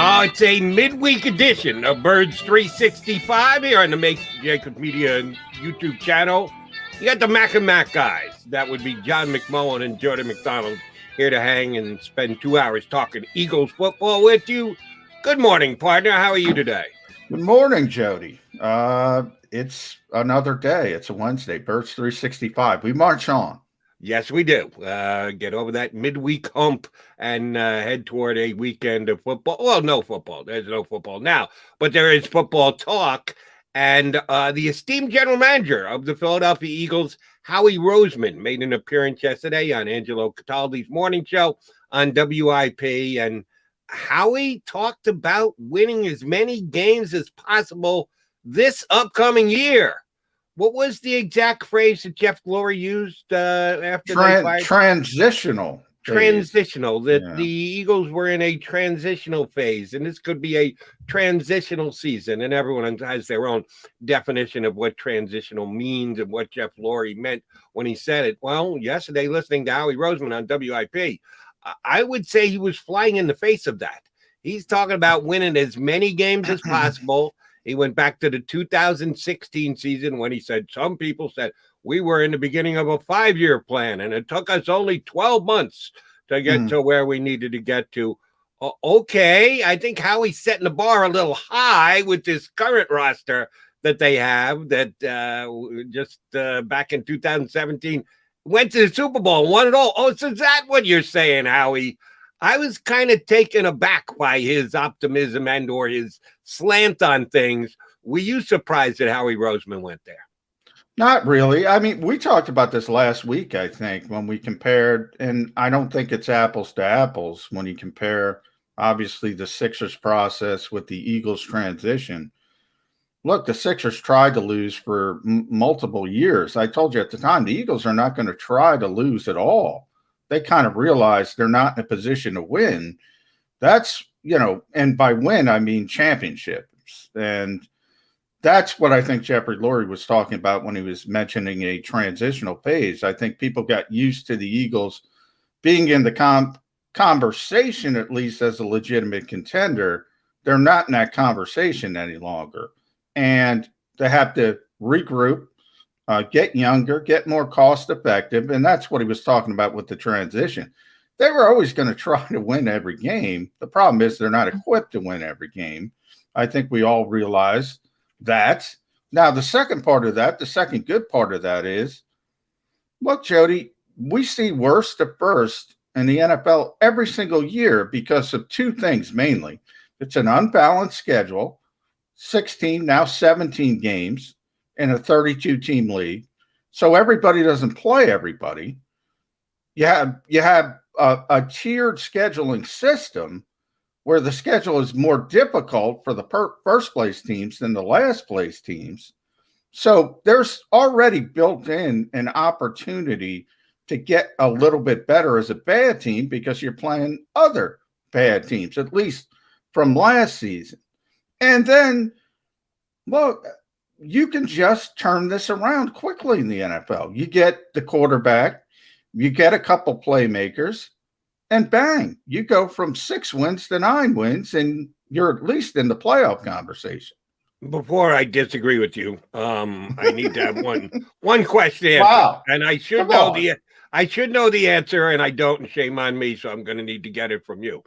Oh, it's a midweek edition of Birds 365 here on the JAKIB Media and YouTube channel. You got the Mac and Mac guys. That would be John McMullen and Jordan McDonald here to hang and spend 2 hours talking Eagles football with you. Good morning, partner. How are you today? Good morning, Jody. It's another day. It's a Wednesday. Birds 365. We march on. Yes, we do. Get over that midweek hump and head toward a weekend of football. Well, no football. There's no football now, but there is football talk. And the esteemed general manager of the Philadelphia Eagles, Howie Roseman, made an appearance yesterday on Angelo Cataldi's morning show on WIP. And Howie talked about winning as many games as possible this upcoming year. What was the exact phrase that Jeff Lurie used after they fired? Transitional. Transitional. That the Eagles were in a transitional phase, and this could be a transitional season. And everyone has their own definition of what transitional means and what Jeff Lurie meant when he said it. Well, yesterday, listening to Howie Roseman on WIP, I would say he was flying in the face of that. He's talking about winning as many games as possible. He went back to the 2016 season when he said, some people said we were in the beginning of a 5-year plan, and it took us only 12 months to get to where we needed to get to. Okay, I think Howie's setting the bar a little high with this current roster that they have that just back in 2017 went to the Super Bowl and won it all. Oh, so is that what you're saying, Howie? I was kind of taken aback by his optimism and or his slant on things. Were you surprised that Howie Roseman went there? Not really. I mean, we talked about this last week, I think, when we compared, and I don't think it's apples to apples when you compare, obviously, the Sixers process with the Eagles transition. Look, the Sixers tried to lose for multiple years. I told you at the time, the Eagles are not going to try to lose at all. They kind of realize they're not in a position to win. That's, and by win, I mean championships. And that's what I think Jeffrey Lurie was talking about when he was mentioning a transitional phase. I think people got used to the Eagles being in the conversation, at least as a legitimate contender. They're not in that conversation any longer. And they have to regroup, get younger, get more cost effective. And that's what he was talking about with the transition. They were always going to try to win every game. The problem is they're not equipped to win every game. I think we all realize that. Now, the second part of that, the second good part of that is, look, Jody, we see worst to first in the NFL every single year because of two things mainly. It's an unbalanced schedule, 16, now 17 games in a 32-team league. So everybody doesn't play everybody. You have a tiered scheduling system where the schedule is more difficult for the first place teams than the last place teams. So there's already built in an opportunity to get a little bit better as a bad team because you're playing other bad teams, at least from last season. And then, look, you can just turn this around quickly in the NFL. You get the quarterback, you get a couple playmakers, and bang, you go from 6 wins to 9 wins, and you're at least in the playoff conversation. Before I disagree with you, I need to have one question. Wow. And I should know the answer, and I don't, and shame on me, so I'm going to need to get it from you.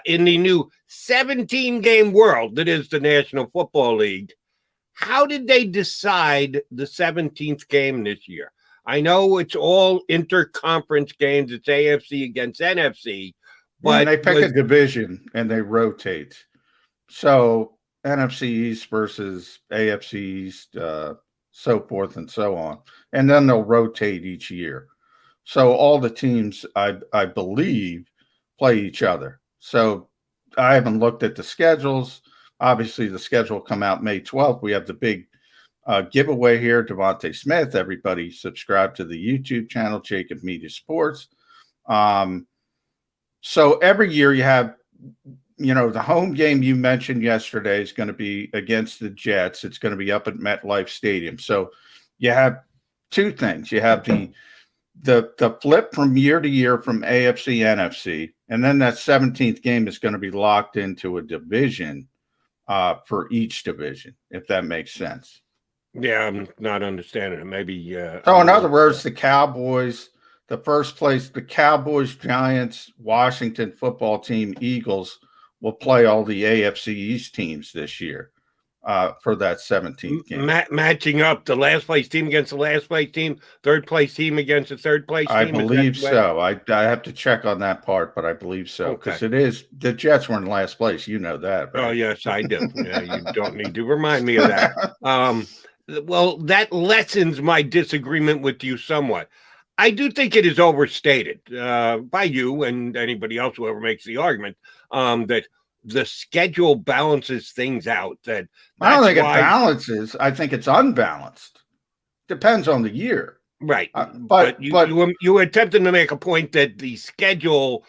In the new 17-game world that is the National Football League, how did they decide the 17th game this year? I know it's all interconference games. It's AFC against NFC. But they pick a division and they rotate. So NFC East versus AFC East, so forth and so on. And then they'll rotate each year. So all the teams, I believe, play each other. So I haven't looked at the schedules. Obviously, the schedule will come out May 12th. We have the big giveaway here, Devonta Smith. Everybody subscribe to the YouTube channel, JAKIB Media Sports. So every year you have, the home game you mentioned yesterday is going to be against the Jets. It's going to be up at MetLife Stadium. So you have two things. You have the flip from year to year from AFC, NFC, and then that 17th game is going to be locked into a division for each division, if that makes sense. Yeah, I'm not understanding it. Maybe. So, in other words, the Cowboys, the first place, the Cowboys, Giants, Washington football team, Eagles will play all the AFC East teams this year for that 17th game. Matching up the last place team against the last place team, third place team against the third place team. I believe so. I have to check on that part, but I believe so, because it is, the Jets were in last place. You know that, right? Oh, yes, I do. Yeah, you don't need to remind me of that. Well, that lessens my disagreement with you somewhat. I do think it is overstated by you and anybody else who ever makes the argument that the schedule balances things out. That I don't think it balances. I think it's unbalanced. Depends on the year. Right. But you were attempting to make a point that the schedule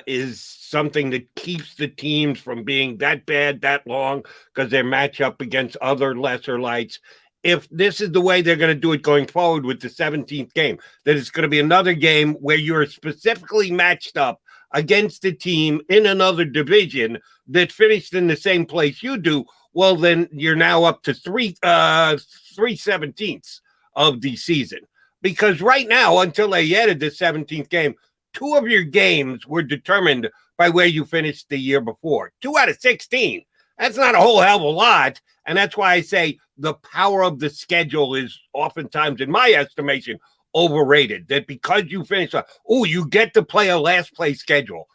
is something that keeps the teams from being that bad, that long, because they match up against other lesser lights. If this is the way they're going to do it going forward with the 17th game, that it's going to be another game where you're specifically matched up against a team in another division that finished in the same place you do, well, then you're now up to 3/17 of the season. Because right now, until they added the 17th game, 2 of your games were determined by where you finished the year before. 2 out of 16. That's not a whole hell of a lot. And that's why I say the power of the schedule is oftentimes, in my estimation, overrated. That because you finish, you get to play a last place schedule.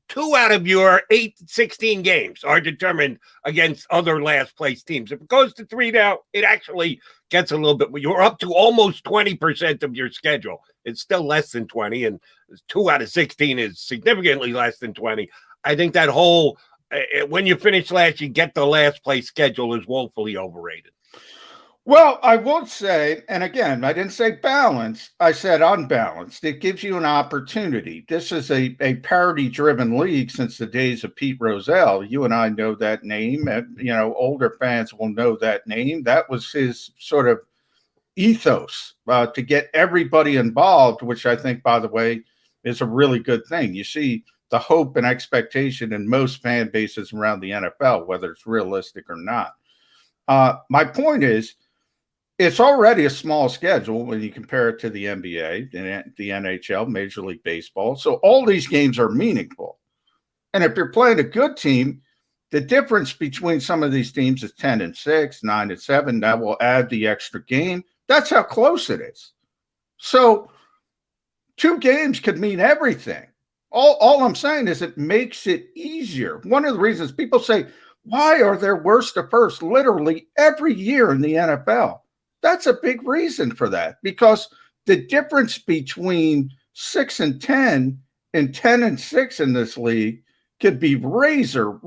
2 out of your 16 games are determined against other last place teams. If it goes to 3 now, it actually gets a little bit. You're up to almost 20% of your schedule. It's still less than 20, and 2 out of 16 is significantly less than 20. I think that whole when you finish last, you get the last place schedule is woefully overrated. Well, I will say, and again, I didn't say balanced, I said unbalanced. It gives you an opportunity. This is a parity-driven league since the days of Pete Rozelle. You and I know that name. Older fans will know that name. That was his sort of ethos to get everybody involved, which I think, by the way, is a really good thing. You see the hope and expectation in most fan bases around the NFL, whether it's realistic or not. My point is, it's already a small schedule when you compare it to the NBA, the NHL, Major League Baseball. So all these games are meaningful. And if you're playing a good team, the difference between some of these teams is 10-6, 9-7. That will add the extra game. That's how close it is. So 2 games could mean everything. All I'm saying is it makes it easier. One of the reasons people say, why are there worst to first literally every year in the NFL? That's a big reason for that, because the difference between 6-10 and 10-6 in this league could be razor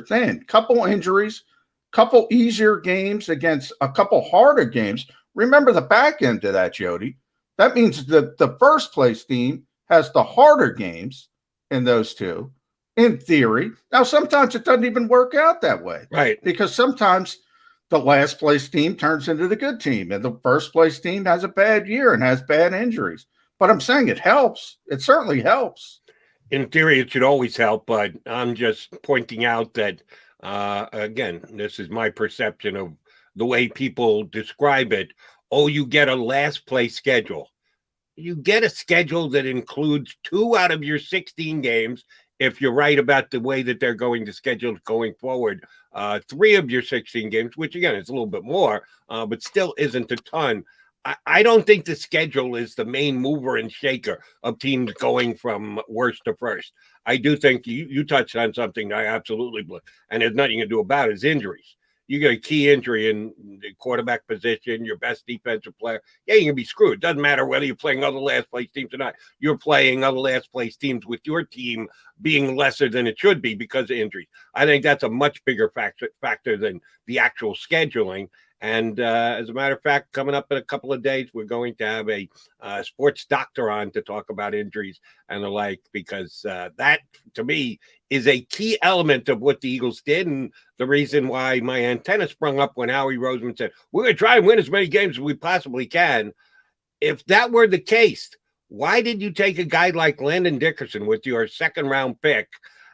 thin. Couple injuries, couple easier games against a couple harder games. Remember the back end of that, Jody. That means the first place team has the harder games in those 2, in theory. Now, sometimes it doesn't even work out that way. Right. Because sometimes the last place team turns into the good team, and the first place team has a bad year and has bad injuries. But I'm saying it helps. It certainly helps. In theory, it should always help, but I'm just pointing out that, again, this is my perception of the way people describe it. Oh, you get a last place schedule. You get a schedule that includes 2 out of your 16 games. If you're right about the way that they're going to schedule going forward, 3 of your 16 games, which again is a little bit more, but still isn't a ton. I don't think the schedule is the main mover and shaker of teams going from worst to first. I do think you touched on something I absolutely believe, and there's nothing you can do about it, is injuries. You get a key injury in the quarterback position, your best defensive player, yeah, you can be screwed. It doesn't matter whether you're playing other last place teams or not. You're playing other last place teams with your team being lesser than it should be because of injuries. I think that's a much bigger factor than the actual scheduling. And as a matter of fact, coming up in a couple of days, we're going to have a sports doctor on to talk about injuries and the like, because that, to me, is a key element of what the Eagles did, and the reason why my antenna sprung up when Howie Roseman said, we're going to try and win as many games as we possibly can. If that were the case, Why did you take a guy like Landon Dickerson with your second-round pick,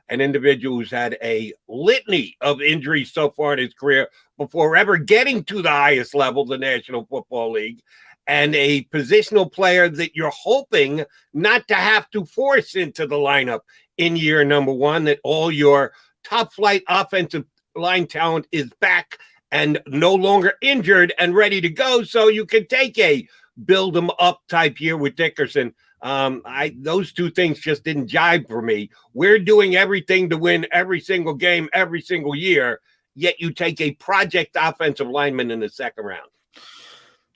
an individual who's had a litany of injuries so far in his career before ever getting to the highest level, the National Football League, and a positional player that you're hoping not to have to force into the lineup in year number one, that all your top-flight offensive line talent is back and no longer injured and ready to go, so you can take a build them up type year with Dickerson. Those two things just didn't jive for me. We're doing everything to win every single game, every single year, yet you take a project offensive lineman in the second round.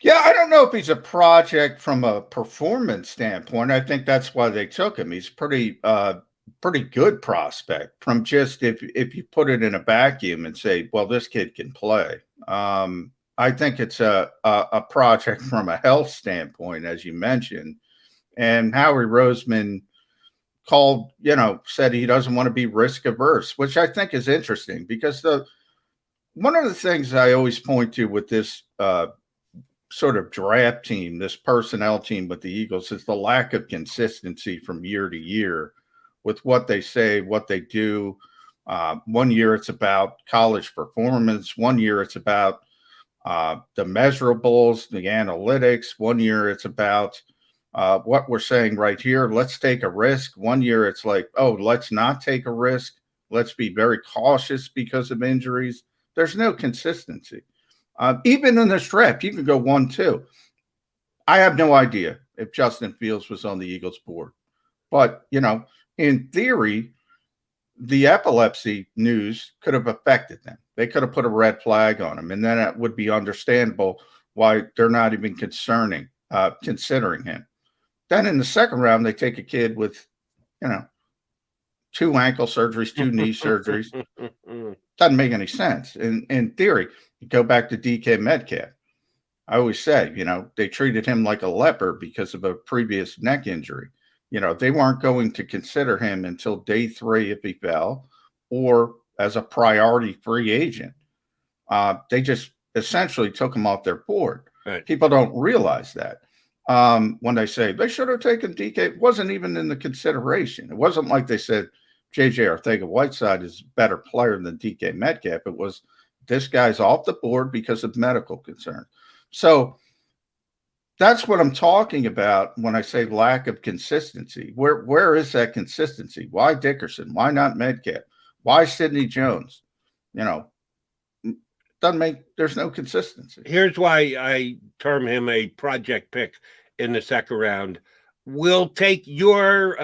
Yeah, I don't know if he's a project from a performance standpoint. I think that's why they took him. He's pretty good prospect from just if you put it in a vacuum and say, well, this kid can play. I think it's a project from a health standpoint, as you mentioned. And Howie Roseman said he doesn't want to be risk averse, which I think is interesting because one of the things I always point to with this sort of draft team, this personnel team with the Eagles, is the lack of consistency from year to year with what they say, what they do. 1 year it's about college performance. 1 year it's about the measurables, the analytics. 1 year it's about what we're saying right here. Let's take a risk. 1 year it's like, oh, let's not take a risk. Let's be very cautious because of injuries. There's no consistency. Even in this draft, you can go 1-2. I have no idea if Justin Fields was on the Eagles board. But, in theory, the epilepsy news could have affected them. They could have put a red flag on him, and then it would be understandable why they're not even considering him. Then in the second round, they take a kid with, 2 ankle surgeries, 2 knee surgeries. Doesn't make any sense. In theory, you go back to DK Metcalf. I always say, they treated him like a leper because of a previous neck injury. They weren't going to consider him until day 3 if he fell, or as a priority free agent. They just essentially took him off their board. Right. People don't realize that. When they say they should have taken DK, it wasn't even in the consideration. It wasn't like they said J.J. Arcega-Whiteside is a better player than DK Metcalf. It was this guy's off the board because of medical concerns. So that's what I'm talking about when I say lack of consistency. Where is that consistency? Why Dickerson? Why not Metcalf? Why Sidney Jones? There's no consistency. Here's why I term him a project pick in the second round. We'll take your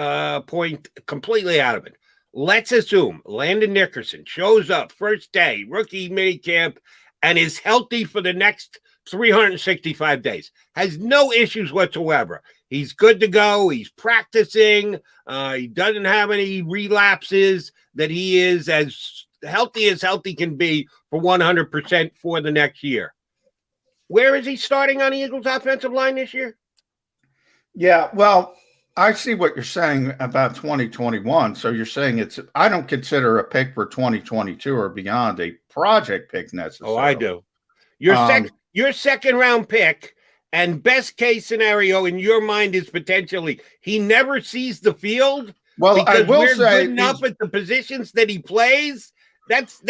point completely out of it. Let's assume Landon Dickerson shows up first day, rookie minicamp, and is healthy for the next 365 days. Has no issues whatsoever. He's good to go. He's practicing. He doesn't have any relapses, that he is as healthy can be for 100% for the next year. Where is he starting on the Eagles offensive line this year? Yeah, well, I see what you're saying about 2021. So you're saying I don't consider a pick for 2022 or beyond a project pick necessarily. Oh, I do. Your second round pick, and best case scenario in your mind is potentially he never sees the field. Well, because I will we're say good enough at the positions that he plays. That's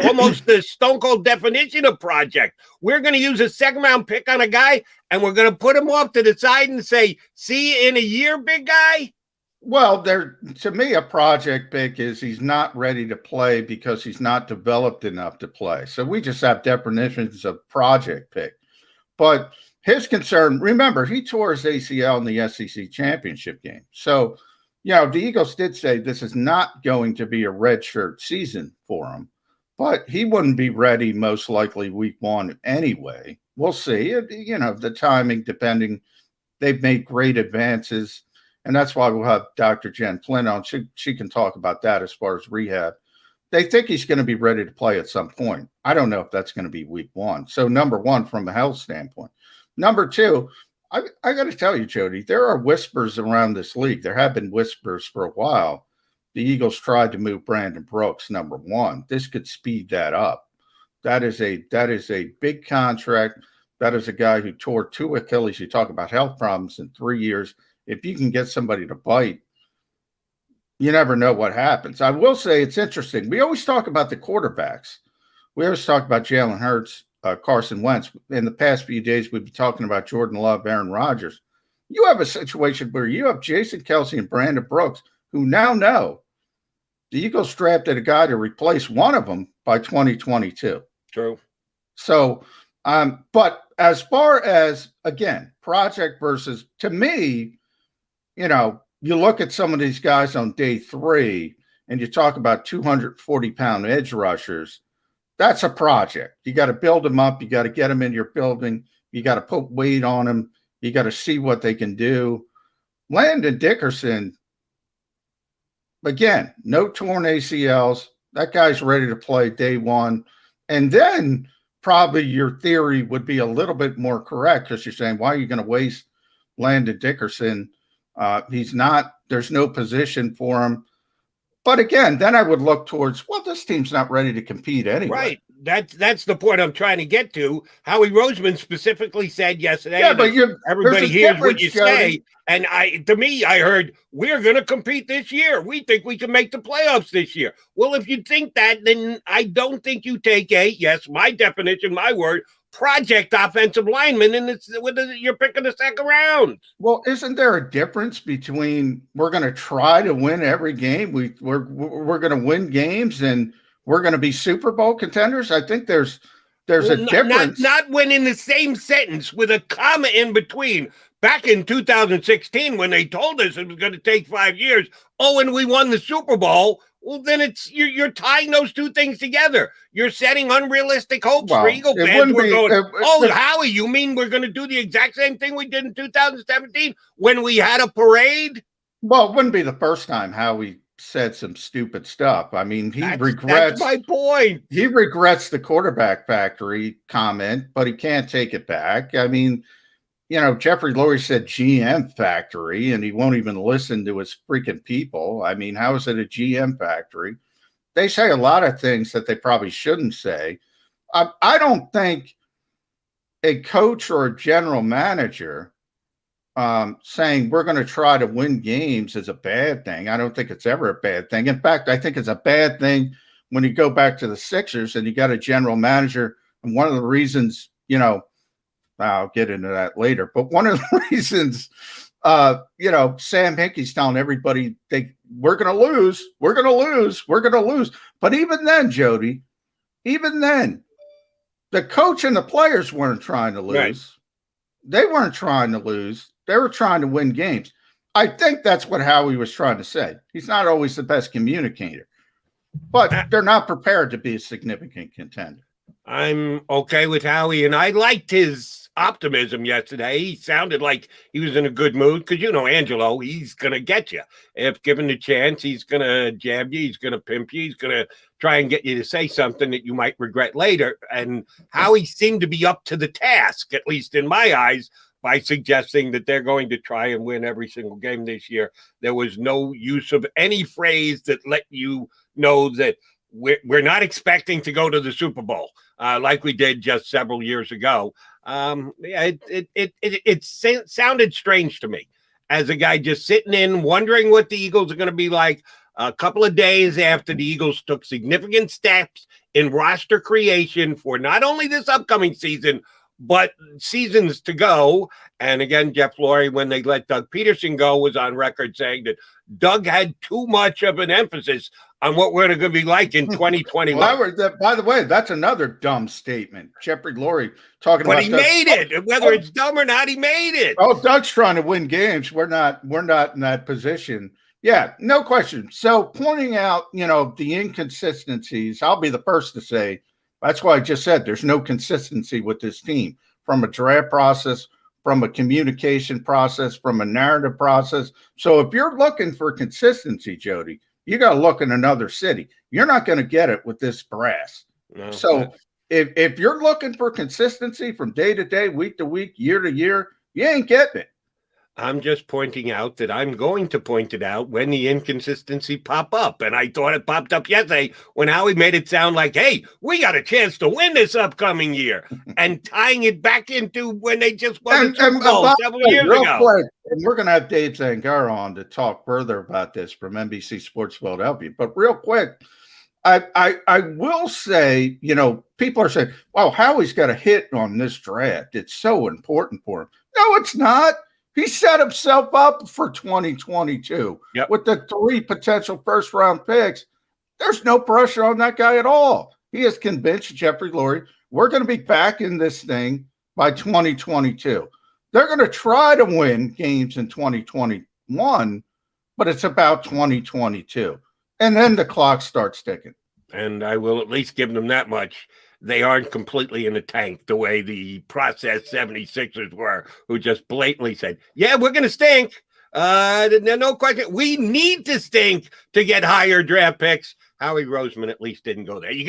almost the stone cold definition of project. We're going to use a second round pick on a guy, and we're going to put him off to the side and say, see you in a year, big guy. Well, to me, a project pick is he's not ready to play because he's not developed enough to play. So we just have definitions of project pick. But his concern, remember, he tore his ACL in the SEC championship game. So, the Eagles did say this is not going to be a redshirt season for him, but he wouldn't be ready most likely week 1 anyway. We'll see. The timing, depending. They've made great advances, and that's why we'll have Dr. Jen Flynn on. She can talk about that as far as rehab. They think he's going to be ready to play at some point. I don't know if that's going to be week 1. So, number 1, from a health standpoint. Number 2, I got to tell you, Jody, there are whispers around this league. There have been whispers for a while. The Eagles tried to move Brandon Brooks, number 1. This could speed that up. That is a big contract. That is a guy who tore 2 Achilles. You talk about health problems in 3 years. If you can get somebody to bite, you never know what happens. I will say it's interesting. We always talk about the quarterbacks. We always talk about Jalen Hurts, Carson Wentz. In the past few days, we've been talking about Jordan Love, Aaron Rodgers. You have a situation where you have Jason Kelce and Brandon Brooks, who now know the Eagles drafted a guy to replace one of them by 2022. True. So, but as far as, again, project versus, to me, you know, you look at some of these guys on day 3 and you talk about 240-pound edge rushers. That's a project. You got to build them up. You got to get them in your building. You got to put weight on them. You got to see what they can do. Landon Dickerson, again, no torn ACLs. That guy's ready to play day 1. And then probably your theory would be a little bit more correct because you're saying, why are you going to waste Landon Dickerson? He's not, there's no position for him. But again, then I would look towards, well, this team's not ready to compete anyway. Right. That's the point I'm trying to get to. Howie Roseman specifically said yesterday. Yeah, but everybody hears what you say. And to me, I heard, we're going to compete this year. We think we can make the playoffs this year. Well, if you think that, then I don't think you take my definition, my word, project offensive lineman, and you're picking the second round. Well, isn't there a difference between we're going to try to win every game, we're going to win games, and we're going to be Super Bowl contenders? I think there's a difference. Not when in the same sentence with a comma in between. Back in 2016, when they told us it was going to take 5 years, and we won the Super Bowl. Well, then you're tying those two things together. You're setting unrealistic hopes for Eagle fans. We're going, Howie, you mean we're going to do the exact same thing we did in 2017 when we had a parade? Well, it wouldn't be the first time Howie said some stupid stuff. I mean, regrets. That's my point. He regrets the quarterback factory comment, but he can't take it back. I mean, you know, Jeffrey Lurie said GM factory, and he won't even listen to his freaking people. I mean, how is it a GM factory? They say a lot of things that they probably shouldn't say. I don't think a coach or a general manager saying we're going to try to win games is a bad thing. I don't think it's ever a bad thing. In fact, I think it's a bad thing when you go back to the Sixers and you got a general manager. And one of the reasons, you know, I'll get into that later. But one of the reasons, you know, Sam Hinkie's telling everybody we're going to lose. We're going to lose. We're going to lose. But even then, Jody, even then, the coach and the players weren't trying to lose. Right. They weren't trying to lose. They were trying to win games. I think that's what Howie was trying to say. He's not always the best communicator, but they're not prepared to be a significant contender. I'm okay with Howie, and I liked his optimism yesterday. He sounded like he was in a good mood because, you know, Angelo, he's going to get you. If given the chance, he's going to jab you. He's going to pimp you. He's going to try and get you to say something that you might regret later. And Howie seemed to be up to the task, at least in my eyes, by suggesting that they're going to try and win every single game this year. There was no use of any phrase that let you know that we're not expecting to go to the Super Bowl like we did just several years ago. It sounded strange to me as a guy just sitting in, wondering what the Eagles are going to be like a couple of days after the Eagles took significant steps in roster creation for not only this upcoming season, but seasons to go. And again, Jeff Lurie, when they let Doug Peterson go, was on record saying that Doug had too much of an emphasis on what we're going to be like in 2021. By the way, that's another dumb statement. Jeffrey Lurie talking about. But he made it. Whether it's dumb or not, he made it. Oh, Doug's trying to win games. We're not in that position. Yeah, no question. So pointing out, you know, the inconsistencies, I'll be the first to say, that's why I just said there's no consistency with this team from a draft process, from a communication process, from a narrative process. So if you're looking for consistency, Jody, you got to look in another city. You're not going to get it with this brass. No, so if you're looking for consistency from day to day, week to week, year to year, you ain't getting it. I'm just pointing out that I'm going to point it out when the inconsistency pop up. And I thought it popped up yesterday when Howie made it sound like, hey, we got a chance to win this upcoming year, and tying it back into when they just won the Super Bowl several years ago. Quick, and we're going to have Dave Zangaro on to talk further about this from NBC Sports Philadelphia. But real quick, I will say, you know, people are saying, wow, Howie's got a hit on this draft. It's so important for him. No, it's not. He set himself up for 2022 with the 3 potential first-round picks. There's no pressure on that guy at all. He has convinced Jeffrey Lurie, we're going to be back in this thing by 2022. They're going to try to win games in 2021, but it's about 2022. And then the clock starts ticking. And I will at least give them that much. They aren't completely in the tank the way the processed 76ers were, who just blatantly said, yeah, we're going to stink. No question. We need to stink to get higher draft picks. Howie Roseman at least didn't go there. You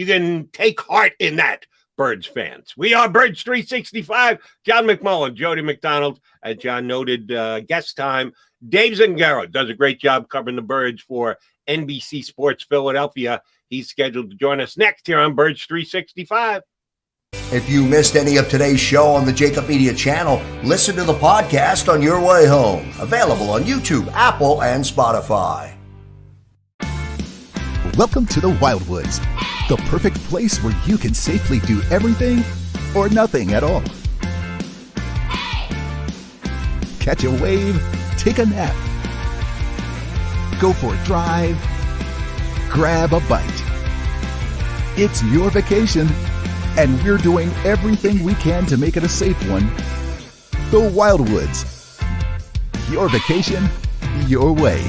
can take heart in that, Birds fans. We are Birds 365. John McMullen, Jody McDonald, as John noted, guest time. Dave Zangaro does a great job covering the Birds for NBC Sports Philadelphia. He's scheduled to join us next here on Birds 365. If you missed any of today's show on the JAKIB Media channel, listen to the podcast on your way home. Available on YouTube, Apple, and Spotify. Welcome to the Wildwoods, the perfect place where you can safely do everything or nothing at all. Catch a wave, take a nap, go for a drive, grab a bite. It's your vacation, and we're doing everything we can to make it a safe one. The Wildwoods. Your vacation, your way.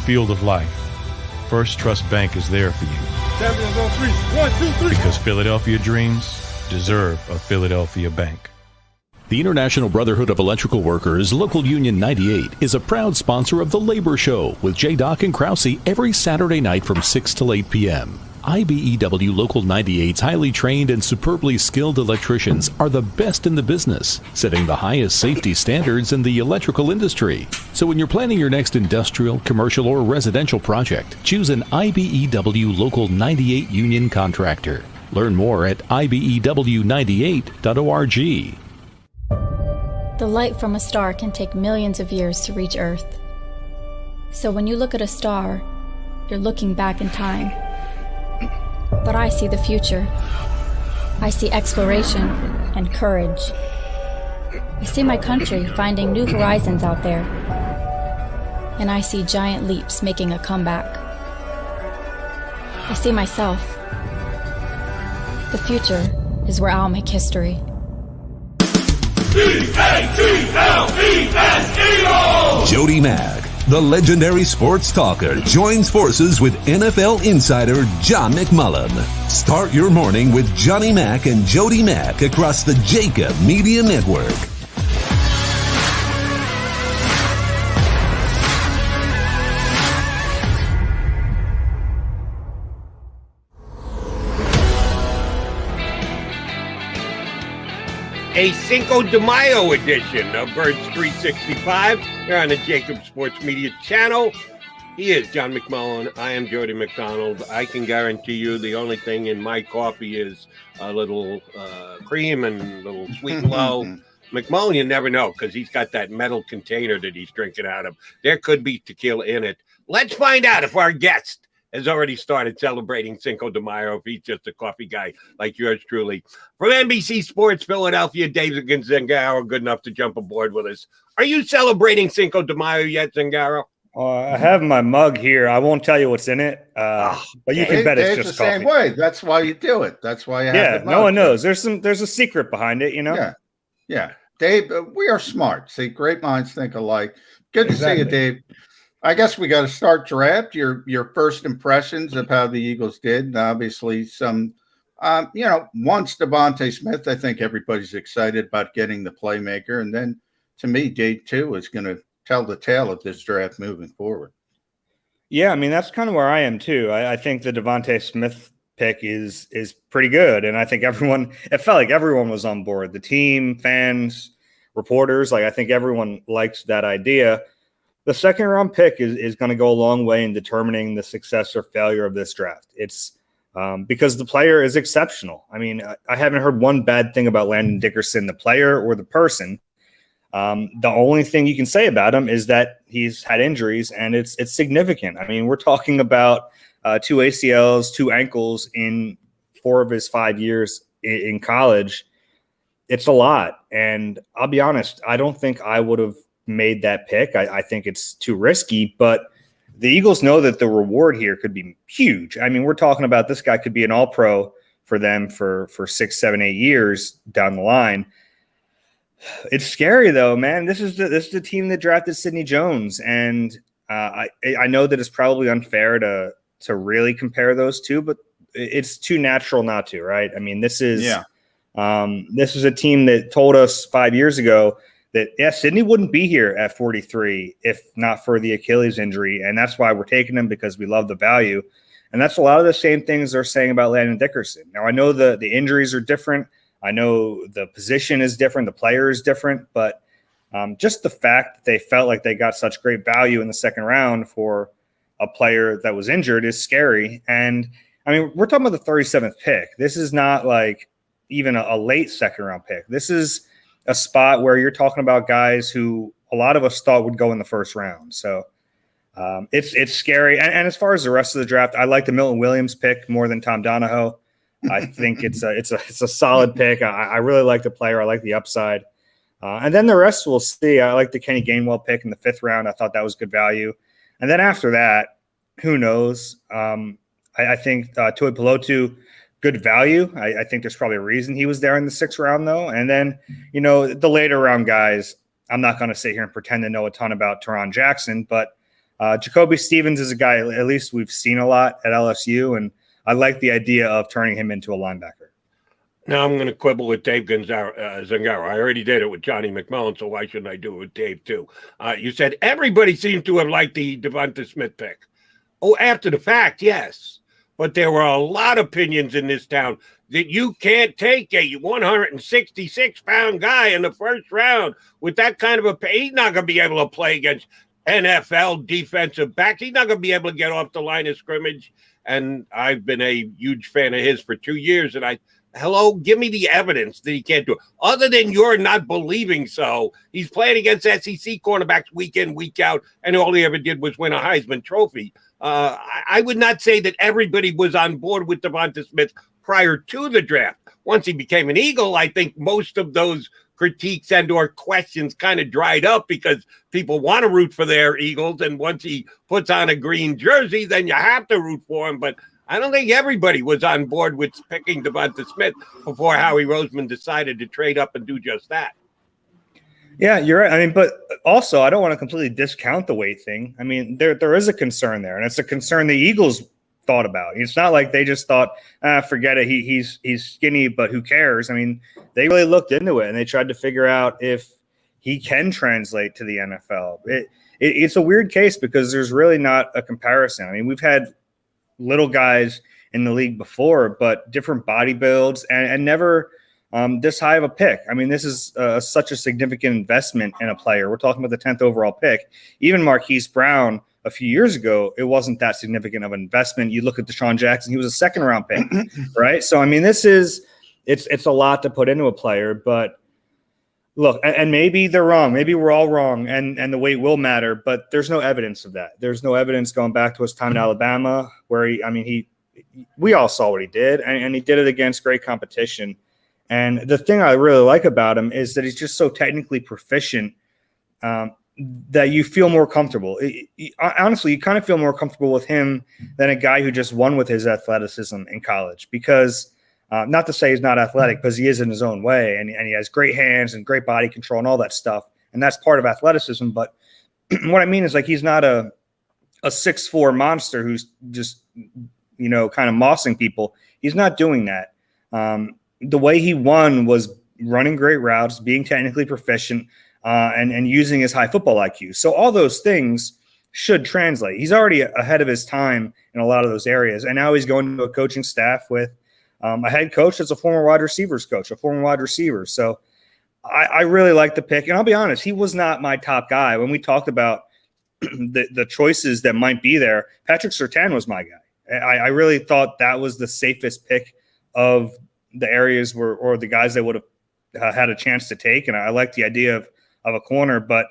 Field of life, First Trust Bank is there for you. Champions on 3. 1, 2, 3. Because Philadelphia dreams deserve a Philadelphia bank. The International Brotherhood of Electrical Workers, Local Union 98, is a proud sponsor of The Labor Show with J. Doc and Krause every Saturday night from 6 till 8 p.m. IBEW Local 98's highly trained and superbly skilled electricians are the best in the business, setting the highest safety standards in the electrical industry. So when you're planning your next industrial, commercial, or residential project, choose an IBEW Local 98 union contractor. Learn more at ibew98.org. The light from a star can take millions of years to reach Earth. So when you look at a star, you're looking back in time. But I see the future. I see exploration and courage. I see my country finding new horizons out there. And I see giant leaps making a comeback. I see myself. The future is where I'll make history. Jody Mack, the legendary sports talker, joins forces with NFL insider John McMullen. Start your morning with Johnny Mack and Jody Mack across the JAKIB Media Network. A Cinco De Mayo edition of Birds 365 here on the JAKIB Sports Media channel. He is John McMullen. I am Jody McDonald. I can guarantee you the only thing in my coffee is a little cream and a little sweet and low. McMullen, you never know because he's got that metal container that he's drinking out of. There could be tequila in it. Let's find out if our guest has already started celebrating Cinco de Mayo, if he's just a coffee guy like yours truly. From NBC Sports Philadelphia, Dave Zangaro, good enough to jump aboard with us. Are you celebrating Cinco de Mayo yet, Zangaro? I have my mug here. I won't tell you what's in it, but you can bet it's just the coffee. Same way. That's why you do it. That's why you have it. No one knows. There's a secret behind it, you know? Yeah. Dave, we are smart. See, great minds think alike. Good to see you, Dave. I guess we got to start draft. Your first impressions of how the Eagles did, and obviously some Once Devonta Smith, I think everybody's excited about getting the playmaker. And then to me, day 2 is going to tell the tale of this draft moving forward. Yeah, I mean, that's kind of where I am too. I think the Devonta Smith pick is pretty good. And I think it felt like everyone was on board. The team, fans, reporters, I think everyone likes that idea. The second round pick is going to go a long way in determining the success or failure of this draft. It's because the player is exceptional. I mean, I haven't heard one bad thing about Landon Dickerson, the player or the person. The only thing you can say about him is that he's had injuries, and it's significant. I mean, we're talking about 2 ACLs, 2 ankles in 4 of his 5 years in college. It's a lot. And I'll be honest, I don't think I would have made that pick. I think it's too risky, but the Eagles know that the reward here could be huge. I mean, we're talking about this guy could be an all-pro for them for 6, 7, 8 years down the line. It's scary though, man. This is the team that drafted Sidney Jones, and I know that it's probably unfair to really compare those two, but it's too natural not to, right? I mean, this is a team that told us 5 years ago that Sidney wouldn't be here at 43 if not for the Achilles injury, and that's why we're taking him, because we love the value. And that's a lot of the same things they're saying about Landon Dickerson. Now, I know the injuries are different. I know the position is different, the player is different, but just the fact that they felt like they got such great value in the second round for a player that was injured is scary. And I mean, we're talking about the 37th pick. This is not like even a late second round pick. This is a spot where you're talking about guys who a lot of us thought would go in the first round. So it's scary. And as far as the rest of the draft, I like the Milton Williams pick more than Tom Donahoe. I think it's a solid pick. I really like the player. I like the upside. And then the rest we'll see. I like the Kenny Gainwell pick in the 5th round. I thought that was good value. And then after that, who knows? I think Toi Pelotu, good value. I think there's probably a reason he was there in the 6th round, though. And then, the later round guys, I'm not going to sit here and pretend to know a ton about Teron Jackson, but Jacoby Stevens is a guy at least we've seen a lot at LSU, and I like the idea of turning him into a linebacker. Now I'm going to quibble with Dave Zangaro. I already did it with Johnny McMullen, so why shouldn't I do it with Dave too? You said everybody seemed to have liked the Devonta Smith pick. Oh, after the fact, yes. But there were a lot of opinions in this town that you can't take a 166-pound guy in the first round with that kind of he's not going to be able to play against NFL defensive backs. He's not going to be able to get off the line of scrimmage. And I've been a huge fan of his for 2 years. And give me the evidence that he can't do it. Other than you're not believing so, he's playing against SEC cornerbacks week in, week out, and all he ever did was win a Heisman Trophy. I would not say that everybody was on board with Devonta Smith prior to the draft. Once he became an Eagle, I think most of those critiques and or questions kind of dried up because people want to root for their Eagles. And once he puts on a green jersey, then you have to root for him. But I don't think everybody was on board with picking Devonta Smith before Howie Roseman decided to trade up and do just that. Yeah, you're right. I mean, but also I don't want to completely discount the weight thing. I mean, there is a concern there, and it's a concern the Eagles thought about. It's not like they just thought, forget it. He's skinny, but who cares? I mean, they really looked into it and they tried to figure out if he can translate to the NFL. It's a weird case because there's really not a comparison. I mean, we've had little guys in the league before, but different body builds and never this high of a pick. I mean, this is such a significant investment in a player. We're talking about the 10th overall pick. Even Marquise Brown a few years ago, it wasn't that significant of an investment. You look at Deshaun Jackson, he was a 2nd round pick, right? So, I mean, it's a lot to put into a player, but look, and maybe they're wrong. Maybe we're all wrong and the weight will matter, but there's no evidence of that. There's no evidence going back to his time in Alabama where we all saw what he did and he did it against great competition. And the thing I really like about him is that he's just so technically proficient that you feel more comfortable. Honestly, you kind of feel more comfortable with him than a guy who just won with his athleticism in college because not to say he's not athletic, because he is in his own way, and he has great hands and great body control and all that stuff, and that's part of athleticism. But what I mean is, like, he's not a 6'4" monster who's just kind of mossing people. He's not doing that. The way he won was running great routes, being technically proficient, and using his high football IQ. So all those things should translate. He's already ahead of his time in a lot of those areas. And now he's going to a coaching staff with a head coach that's a former wide receivers coach, a former wide receiver. So I really like the pick. And I'll be honest, he was not my top guy. When we talked about the choices that might be there, Patrick Surtain was my guy. I really thought that was the safest pick of the areas or the guys that would have had a chance to take. And I like the idea of a corner, but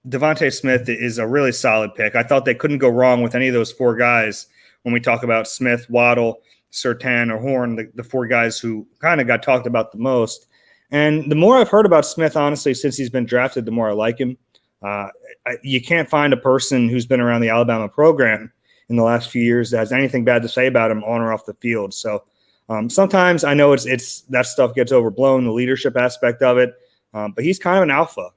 Devonta Smith is a really solid pick. I thought they couldn't go wrong with any of those four guys when we talk about Smith, Waddle, Surtain, or Horn, the four guys who kind of got talked about the most. And the more I've heard about Smith, honestly, since he's been drafted, the more I like him. You can't find a person who's been around the Alabama program in the last few years that has anything bad to say about him on or off the field. So sometimes I know it's that stuff gets overblown, the leadership aspect of it, but he's kind of an alpha.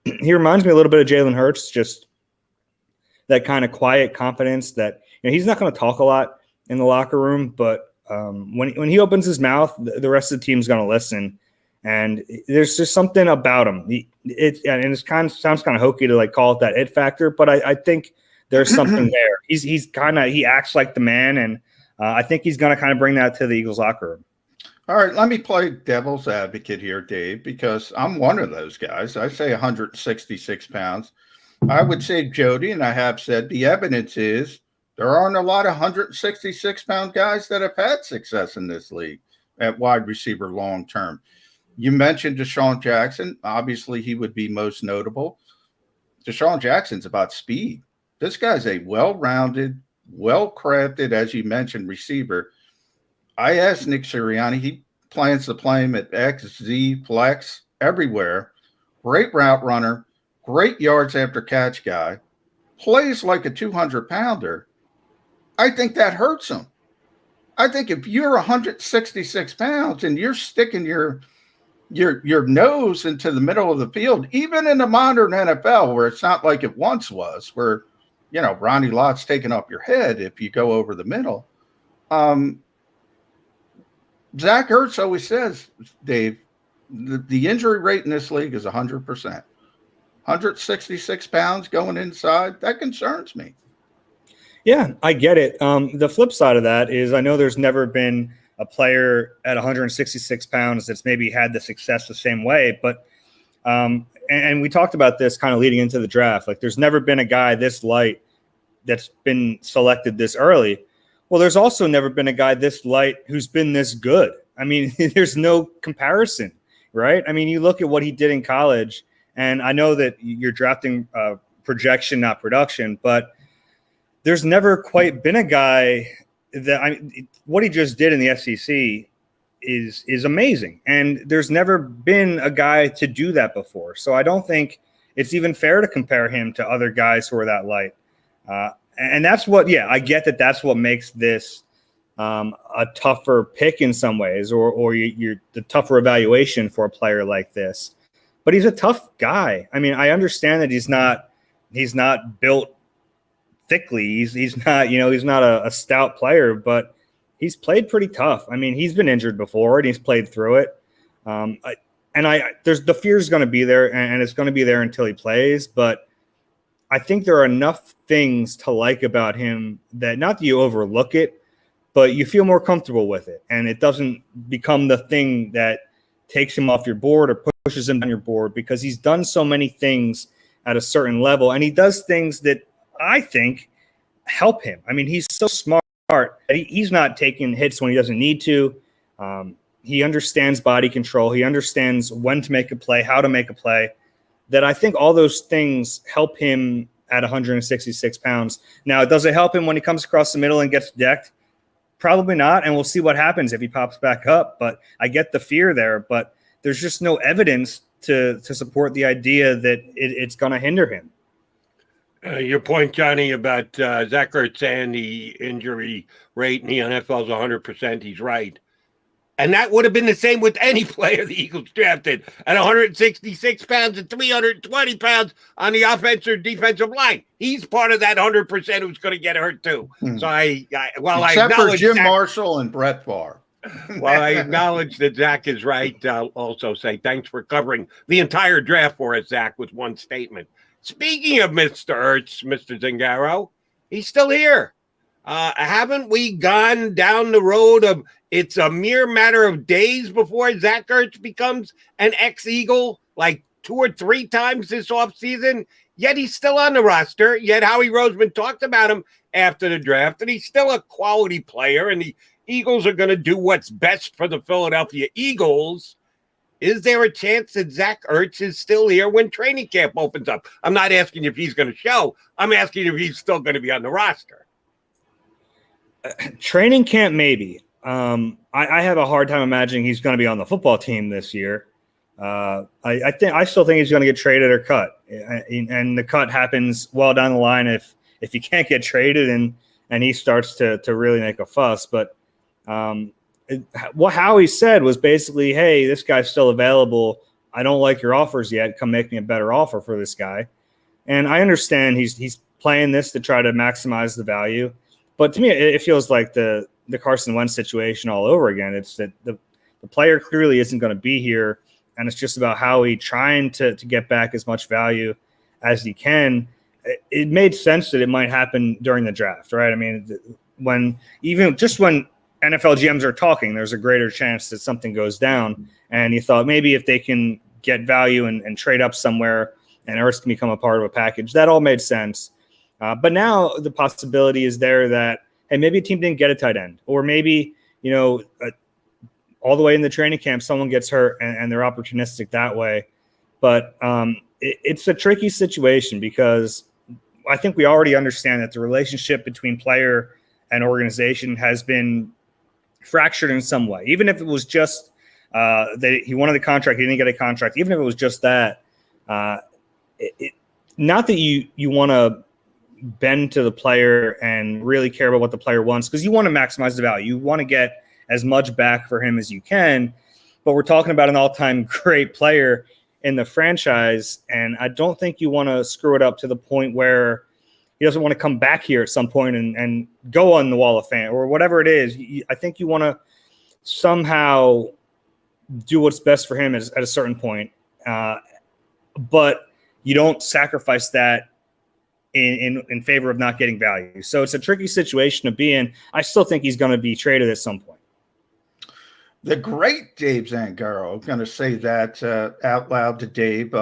He reminds me a little bit of Jalen Hurts, just that kind of quiet confidence that he's not going to talk a lot in the locker room, but when he opens his mouth, the rest of the team's going to listen. And there's just something about him. It sounds kind of hokey to call it that it factor, but I think there's something there. He acts like the man, and I think he's going to kind of bring that to the Eagles locker room. All right, let me play devil's advocate here, Dave, because I'm one of those guys. I say 166 pounds. I would say, Jody, and I have said, the evidence is there aren't a lot of 166-pound guys that have had success in this league at wide receiver long term. You mentioned Deshaun Jackson. Obviously, he would be most notable. Deshaun Jackson's about speed. This guy's a well-rounded, well-crafted, as you mentioned, receiver. I asked Nick Sirianni. He plans to play him at X, Z, flex, everywhere. Great route runner, great yards after catch guy. Plays like a 200-pounder. I think that hurts him. I think if you're 166 pounds and you're sticking your nose into the middle of the field, even in the modern NFL, where it's not like it once was, where, Ronnie Lott's taking up your head if you go over the middle. Zach Ertz always says, Dave, the injury rate in this league is 100%. 166 pounds going inside, that concerns me. Yeah, I get it. The flip side of that is I know there's never been a player at 166 pounds that's maybe had the success the same way. But and we talked about this kind of leading into the draft. There's never been a guy this light that's been selected this early. Well, there's also never been a guy this light who's been this good. I mean, there's no comparison, right? I mean, you look at what he did in college, and I know that you're drafting projection, not production, but there's never quite been a guy what he just did in the SEC is amazing. And there's never been a guy to do that before. So I don't think it's even fair to compare him to other guys who are that light. And that's what, I get that that's what makes this a tougher pick in some ways, or you're the tougher evaluation for a player like this. But he's a tough guy. I mean, I understand that he's not built thickly. He's not, he's not a stout player, but he's played pretty tough. I mean, he's been injured before and he's played through it. There's the fear is going to be there, and it's going to be there until he plays. But I think there are enough things to like about him that not that you overlook it, but you feel more comfortable with it, and it doesn't become the thing that takes him off your board or pushes him down your board, because he's done so many things at a certain level, and he does things that I think help him. I mean, he's so smart. He's not taking hits when he doesn't need to. He understands body control. He understands when to make a play, how to make a play, that I think all those things help him at 166 pounds. Now, does it help him when he comes across the middle and gets decked? Probably not, and we'll see what happens if he pops back up. But I get the fear there, but there's just no evidence to support the idea that it's going to hinder him. Your point, Johnny, about Zach Ertz and the injury rate in the NFL is 100%. He's right. And that would have been the same with any player the Eagles drafted at 166 pounds and 320 pounds on the offensive or defensive line. He's part of that 100% who's going to get hurt too. So Except for Jim Marshall and Brett Favre. Well, I acknowledge that Zach is right. I'll also say thanks for covering the entire draft for us, Zach, with one statement. Speaking of Mr. Ertz, Mr. Zangaro, he's still here. Haven't we gone down the road of it's a mere matter of days before Zach Ertz becomes an ex-Eagle like 2 or 3 times this offseason? Yet he's still on the roster. Yet Howie Roseman talked about him after the draft, and he's still a quality player, and the Eagles are going to do what's best for the Philadelphia Eagles. Is there a chance that Zach Ertz is still here when training camp opens up? I'm not asking if he's going to show. I'm asking if he's still going to be on the roster. Training camp, maybe. I have a hard time imagining he's going to be on the football team this year. I still think he's going to get traded or cut, and the cut happens well down the line if he can't get traded and he starts to really make a fuss. But what Howie said was basically, hey, this guy's still available. I don't like your offers yet. Come make me a better offer for this guy. And I understand he's playing this to try to maximize the value. But to me, it feels like the Carson Wentz situation all over again. It's that the player clearly isn't going to be here, and it's just about Howie trying to get back as much value as he can. It made sense that it might happen during the draft, right? I mean, when NFL GMs are talking, there's a greater chance that something goes down. And he thought maybe if they can get value and trade up somewhere and Ertz can become a part of a package, that all made sense. But now the possibility is there that, hey, maybe a team didn't get a tight end, or maybe, all the way in the training camp, someone gets hurt and they're opportunistic that way. But it's a tricky situation because I think we already understand that the relationship between player and organization has been fractured in some way. Even if it was just that he wanted the contract, he didn't get a contract. Even if it was just that, not that you want to bend to the player and really care about what the player wants, because you want to maximize the value. You want to get as much back for him as you can. But we're talking about an all-time great player in the franchise, and I don't think you want to screw it up to the point where he doesn't want to come back here at some point and go on the Wall of Fame or whatever it is. I think you want to somehow do what's best for him at a certain point, but you don't sacrifice that in favor of not getting value. So it's a tricky situation to be in. I still think he's going to be traded at some point. The great Dave Zangaro, I'm going to say that out loud to Dave.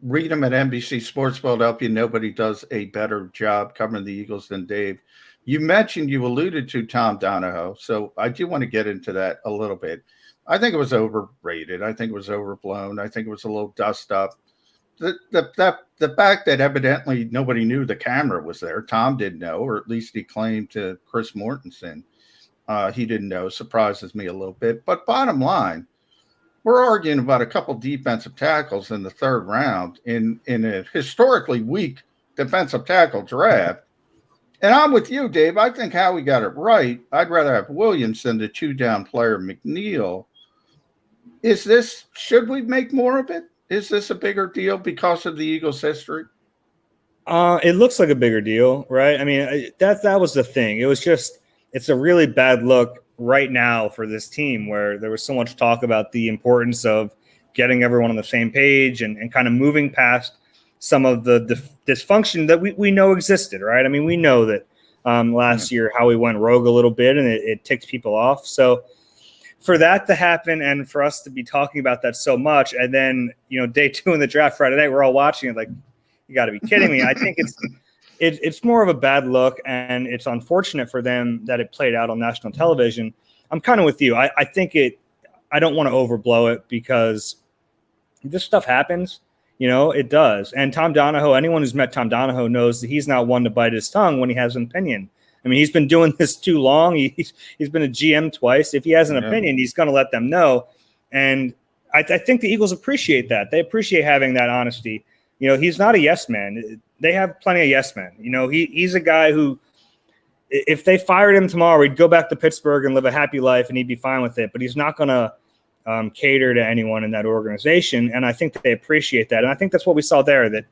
Read him at NBC Sports Philadelphia. Nobody does a better job covering the Eagles than Dave. You alluded to Tom Donahoe, so I do want to get into that a little bit. I think it was overrated. I think it was overblown. I think it was a little dust up. The fact that evidently nobody knew the camera was there. Tom didn't know, or at least he claimed to Chris Mortensen. He didn't know, surprises me a little bit. But bottom line, we're arguing about a couple defensive tackles in the 3rd round in a historically weak defensive tackle draft. And I'm with you, Dave. I think Howie got it right. I'd rather have Williams than the 2-down player McNeil. Should we make more of it? Is this a bigger deal because of the Eagles' history? It looks like a bigger deal, right? I mean, that was the thing. It's a really bad look right now for this team where there was so much talk about the importance of getting everyone on the same page and kind of moving past some of the dysfunction that we know existed, right? I mean, we know that last year how we went rogue a little bit and it ticked people off. So for that to happen and for us to be talking about that so much, and then, day 2 in the draft Friday night, we're all watching it like, you got to be kidding me. I think it's more of a bad look, and it's unfortunate for them that it played out on national television. I'm kind of with you. I think I don't want to overblow it because this stuff happens, it does. And Tom Donahoe, anyone who's met Tom Donahoe knows that he's not one to bite his tongue when he has an opinion. I mean, he's been doing this too long. He's been a GM twice. If he has an opinion, he's going to let them know. And I think the Eagles appreciate that. They appreciate having that honesty. He's not a yes man. They have plenty of yes men. He's a guy who, if they fired him tomorrow, he'd go back to Pittsburgh and live a happy life and he'd be fine with it. But he's not going to cater to anyone in that organization. And I think that they appreciate that. And I think that's what we saw there, that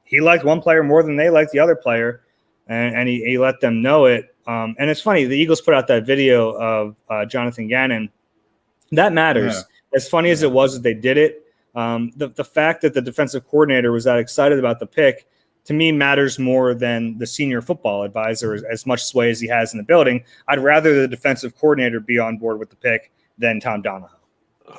he liked one player more than they liked the other player. And he let them know it. And it's funny, the Eagles put out that video of Jonathan Gannon That matters. As funny as it was that they did it, the fact that the defensive coordinator was that excited about the pick, to me, matters more than the senior football advisor, as much sway as he has in the building. I'd rather the defensive coordinator be on board with the pick than Tom Donahoe.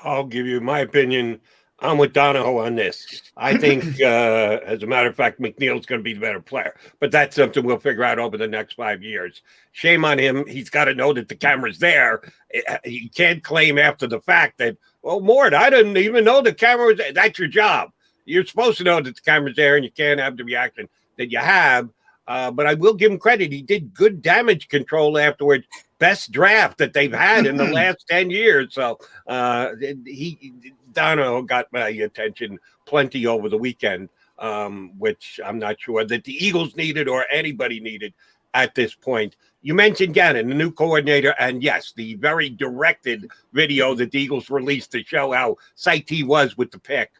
I'll give you my opinion. I'm with Donahoe on this. I think, as a matter of fact, McNeil's going to be the better player. But that's something we'll figure out over the next 5 years. Shame on him. He's got to know that the camera's there. He can't claim after the fact that, well, Mort, I didn't even know the camera was there. That's your job. You're supposed to know that the camera's there, and you can't have the reaction that you have. But I will give him credit. He did good damage control afterwards. Best draft that they've had in the last 10 years. So Donahoe got my attention plenty over the weekend, which I'm not sure that the Eagles needed or anybody needed at this point. You mentioned Gannon, the new coordinator, and yes, the very directed video that the Eagles released to show how psyched he was with the pick.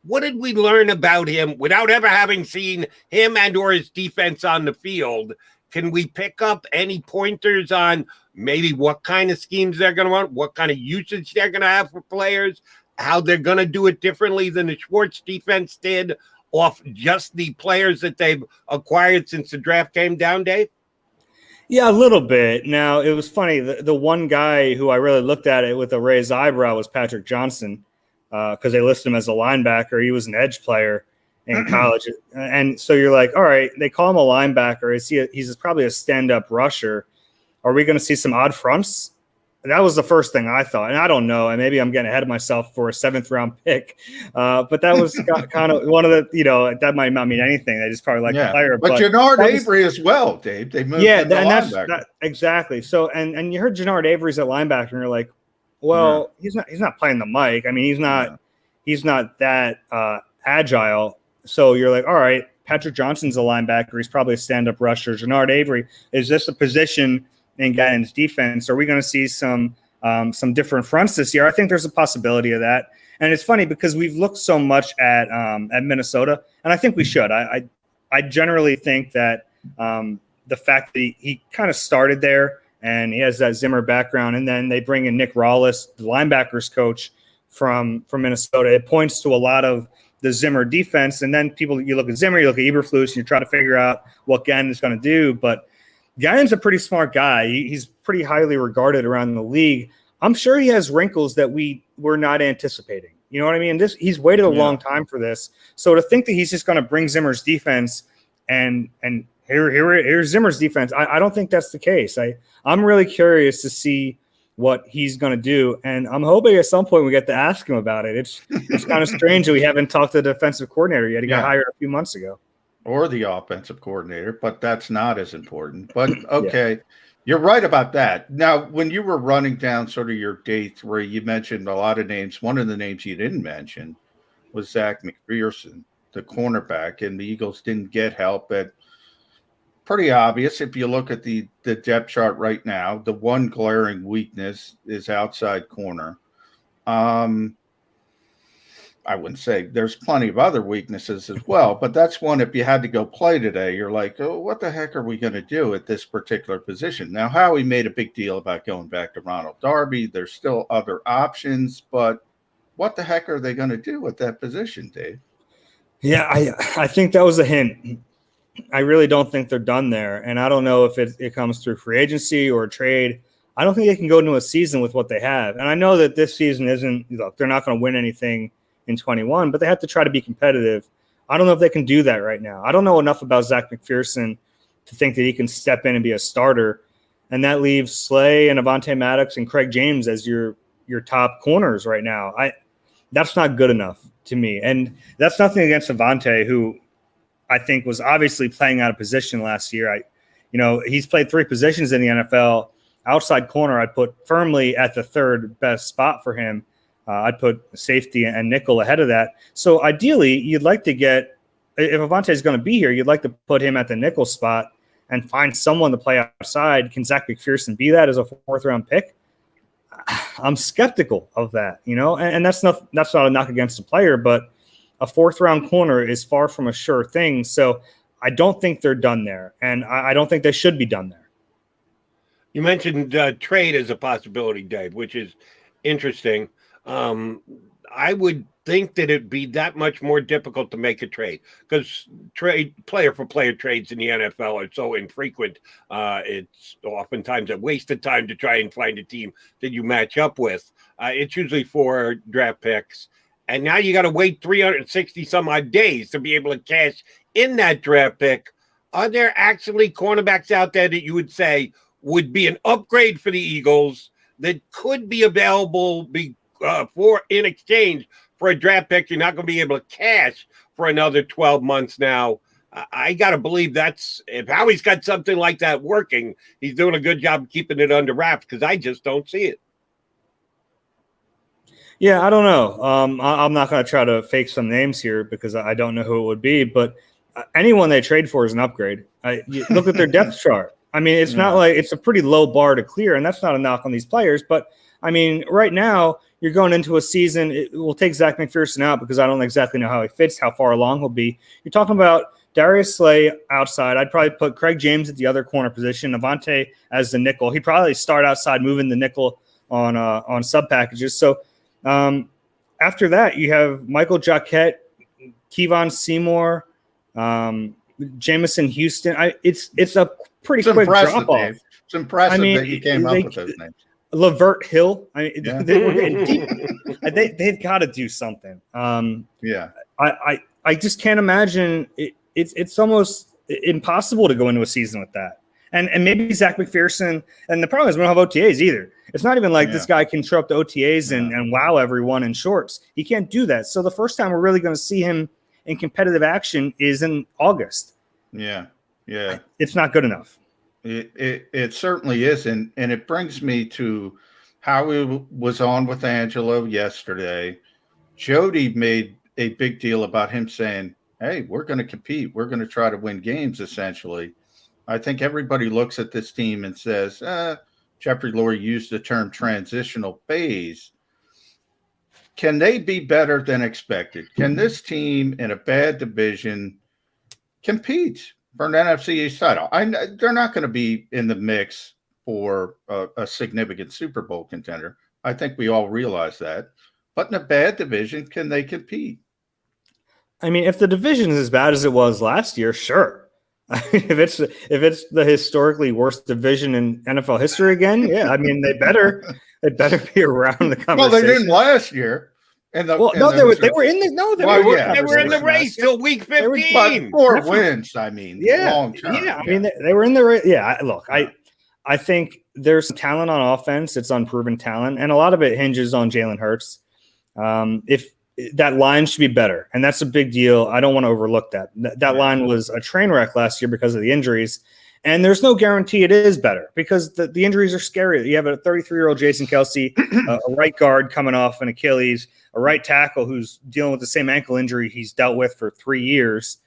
What did we learn about him without ever having seen him and or his defense on the field? Can we pick up any pointers on maybe what kind of schemes they're going to run, what kind of usage they're going to have for players, how they're going to do it differently than the Schwartz defense did off just the players that they've acquired since the draft came down, Dave? Yeah, a little bit. Now, it was funny. The one guy who I really looked at it with a raised eyebrow was Patrick Johnson, because they listed him as a linebacker. He was an edge player in college. And so you're like, all right, they call him a linebacker. He's probably a stand-up rusher. Are we going to see some odd fronts? That was the first thing I thought. And I don't know. And maybe I'm getting ahead of myself for a 7th-round pick. But that was kind of one of the, that might not mean anything. They just probably like the player. But Jannard Avery as well, Dave. They moved him to linebacker. Exactly. So, and you heard Jannard Avery's at linebacker, and you're like, well, he's not playing the mic. I mean, he's not that agile. So you're like, all right, Patrick Johnson's a linebacker. He's probably a stand-up rusher. Jannard Avery, is this a position in Gannon's defense? Are we going to see some different fronts this year? I think there's a possibility of that. And it's funny because we've looked so much at Minnesota, and I think we should. I generally think that the fact that he kind of started there, and he has that Zimmer background, and then they bring in Nick Rawlis, the linebackers coach from Minnesota. It points to a lot of the Zimmer defense, and then you look at Zimmer, you look at Eberflus, and you try to figure out what Gannon is going to do. But Gannon's a pretty smart guy. He's pretty highly regarded around the league. I'm sure he has wrinkles that we were not anticipating. You know what I mean? He's waited a long time for this. So to think that he's just going to bring Zimmer's defense and here's Zimmer's defense, I don't think that's the case. I'm really curious to see what he's going to do, and I'm hoping at some point we get to ask him about it. It's kind of strange that we haven't talked to the defensive coordinator yet. He got hired a few months ago. Or the offensive coordinator, but that's not as important. But okay, you're right about that. Now, when you were running down sort of your day 3, you mentioned a lot of names. One of the names you didn't mention was Zach McPherson, the cornerback, and the Eagles didn't get help. But pretty obvious if you look at the depth chart right now. The one glaring weakness is outside corner. I wouldn't say there's plenty of other weaknesses as well, but that's one. If you had to go play today, you're like, oh, what the heck are we going to do at this particular position? Now, Howie made a big deal about going back to Ronald Darby. There's still other options, but what the heck are they going to do with that position, Dave? Yeah, I think that was a hint. I really don't think they're done there, and I don't know if it comes through free agency or trade. I don't think they can go into a season with what they have, and I know that this season isn't. Look, they're not going to win anything in 21, but they have to try to be competitive. I don't know if they can do that right now. I don't know enough about Zach McPherson to think that he can step in and be a starter, and that leaves Slay and Avonte Maddox and Craig James as your top corners right now. That's not good enough to me, and that's nothing against Avonte, who I think was obviously playing out of position last year. He's played 3 positions in the NFL. Outside corner, I'd put firmly at the 3rd best spot for him. I'd put safety and nickel ahead of that. So ideally, you'd like to get, if Avonte is going to be here, you'd like to put him at the nickel spot and find someone to play outside. Can Zach McPherson be that as a 4th-round pick? I'm skeptical of that, and that's not a knock against the player, but a 4th-round corner is far from a sure thing. So I don't think they're done there, and I don't think they should be done there. You mentioned trade as a possibility, Dave, which is interesting. I would think that it'd be that much more difficult to make a trade because player for player trades in the NFL are so infrequent. It's oftentimes a waste of time to try and find a team that you match up with. It's usually 4 draft picks. And now you got to wait 360 some odd days to be able to cash in that draft pick. Are there actually cornerbacks out there that you would say would be an upgrade for the Eagles that could be available for in exchange for a draft pick you're not going to be able to cash for another 12 months now? I got to believe if Howie's got something like that working, he's doing a good job of keeping it under wraps because I just don't see it. Yeah, I don't know. I'm not going to try to fake some names here because I don't know who it would be, but anyone they trade for is an upgrade. Look at their depth chart. I mean, it's not like it's a pretty low bar to clear, and that's not a knock on these players. But, I mean, right now you're going into a season. We'll take Zach McPherson out because I don't exactly know how he fits, how far along he'll be. You're talking about Darius Slay outside. I'd probably put Craig James at the other corner position, Avante as the nickel. He'd probably start outside moving the nickel on sub packages. So, after that, you have Michael Jacquet, Kevon Seymour, Jamison Houston. It's a pretty quick drop off. It's impressive that you came up with those names. Lavert Hill. I mean, they were getting deep. They've got to do something. I just can't imagine. It's almost impossible to go into a season with that. And maybe Zach McPherson, and the problem is we don't have OTAs either. It's not even like this guy can show up to OTAs and wow everyone in shorts. He can't do that. So the first time we're really going to see him in competitive action is in August. Yeah. It's not good enough. It certainly is. And it brings me to how he was on with Angelo yesterday. Jody made a big deal about him saying, hey, we're going to compete. We're going to try to win games, essentially. I think everybody looks at this team and says, Jeffrey Lurie used the term transitional phase. Can they be better than expected? Can this team in a bad division compete for an NFC East title? They're not going to be in the mix for a significant Super Bowl contender. I think we all realize that. But in a bad division, can they compete? I mean, if the division is as bad as it was last year, sure. If it's the historically worst division in NFL history again, yeah, I mean they better be around the conversation. Well, they didn't last year. They were in the race till week 15. 4 wins. I mean, long term. Yeah, I mean they were in the race. Yeah, look, I think there's talent on offense. It's unproven talent, and a lot of it hinges on Jalen Hurts. If that line should be better, and that's a big deal. I don't want to overlook that. That line was a train wreck last year because of the injuries, and there's no guarantee it is better because the injuries are scary. You have a 33-year-old Jason Kelce, a right guard coming off an Achilles, a right tackle who's dealing with the same ankle injury he's dealt with for 3 years,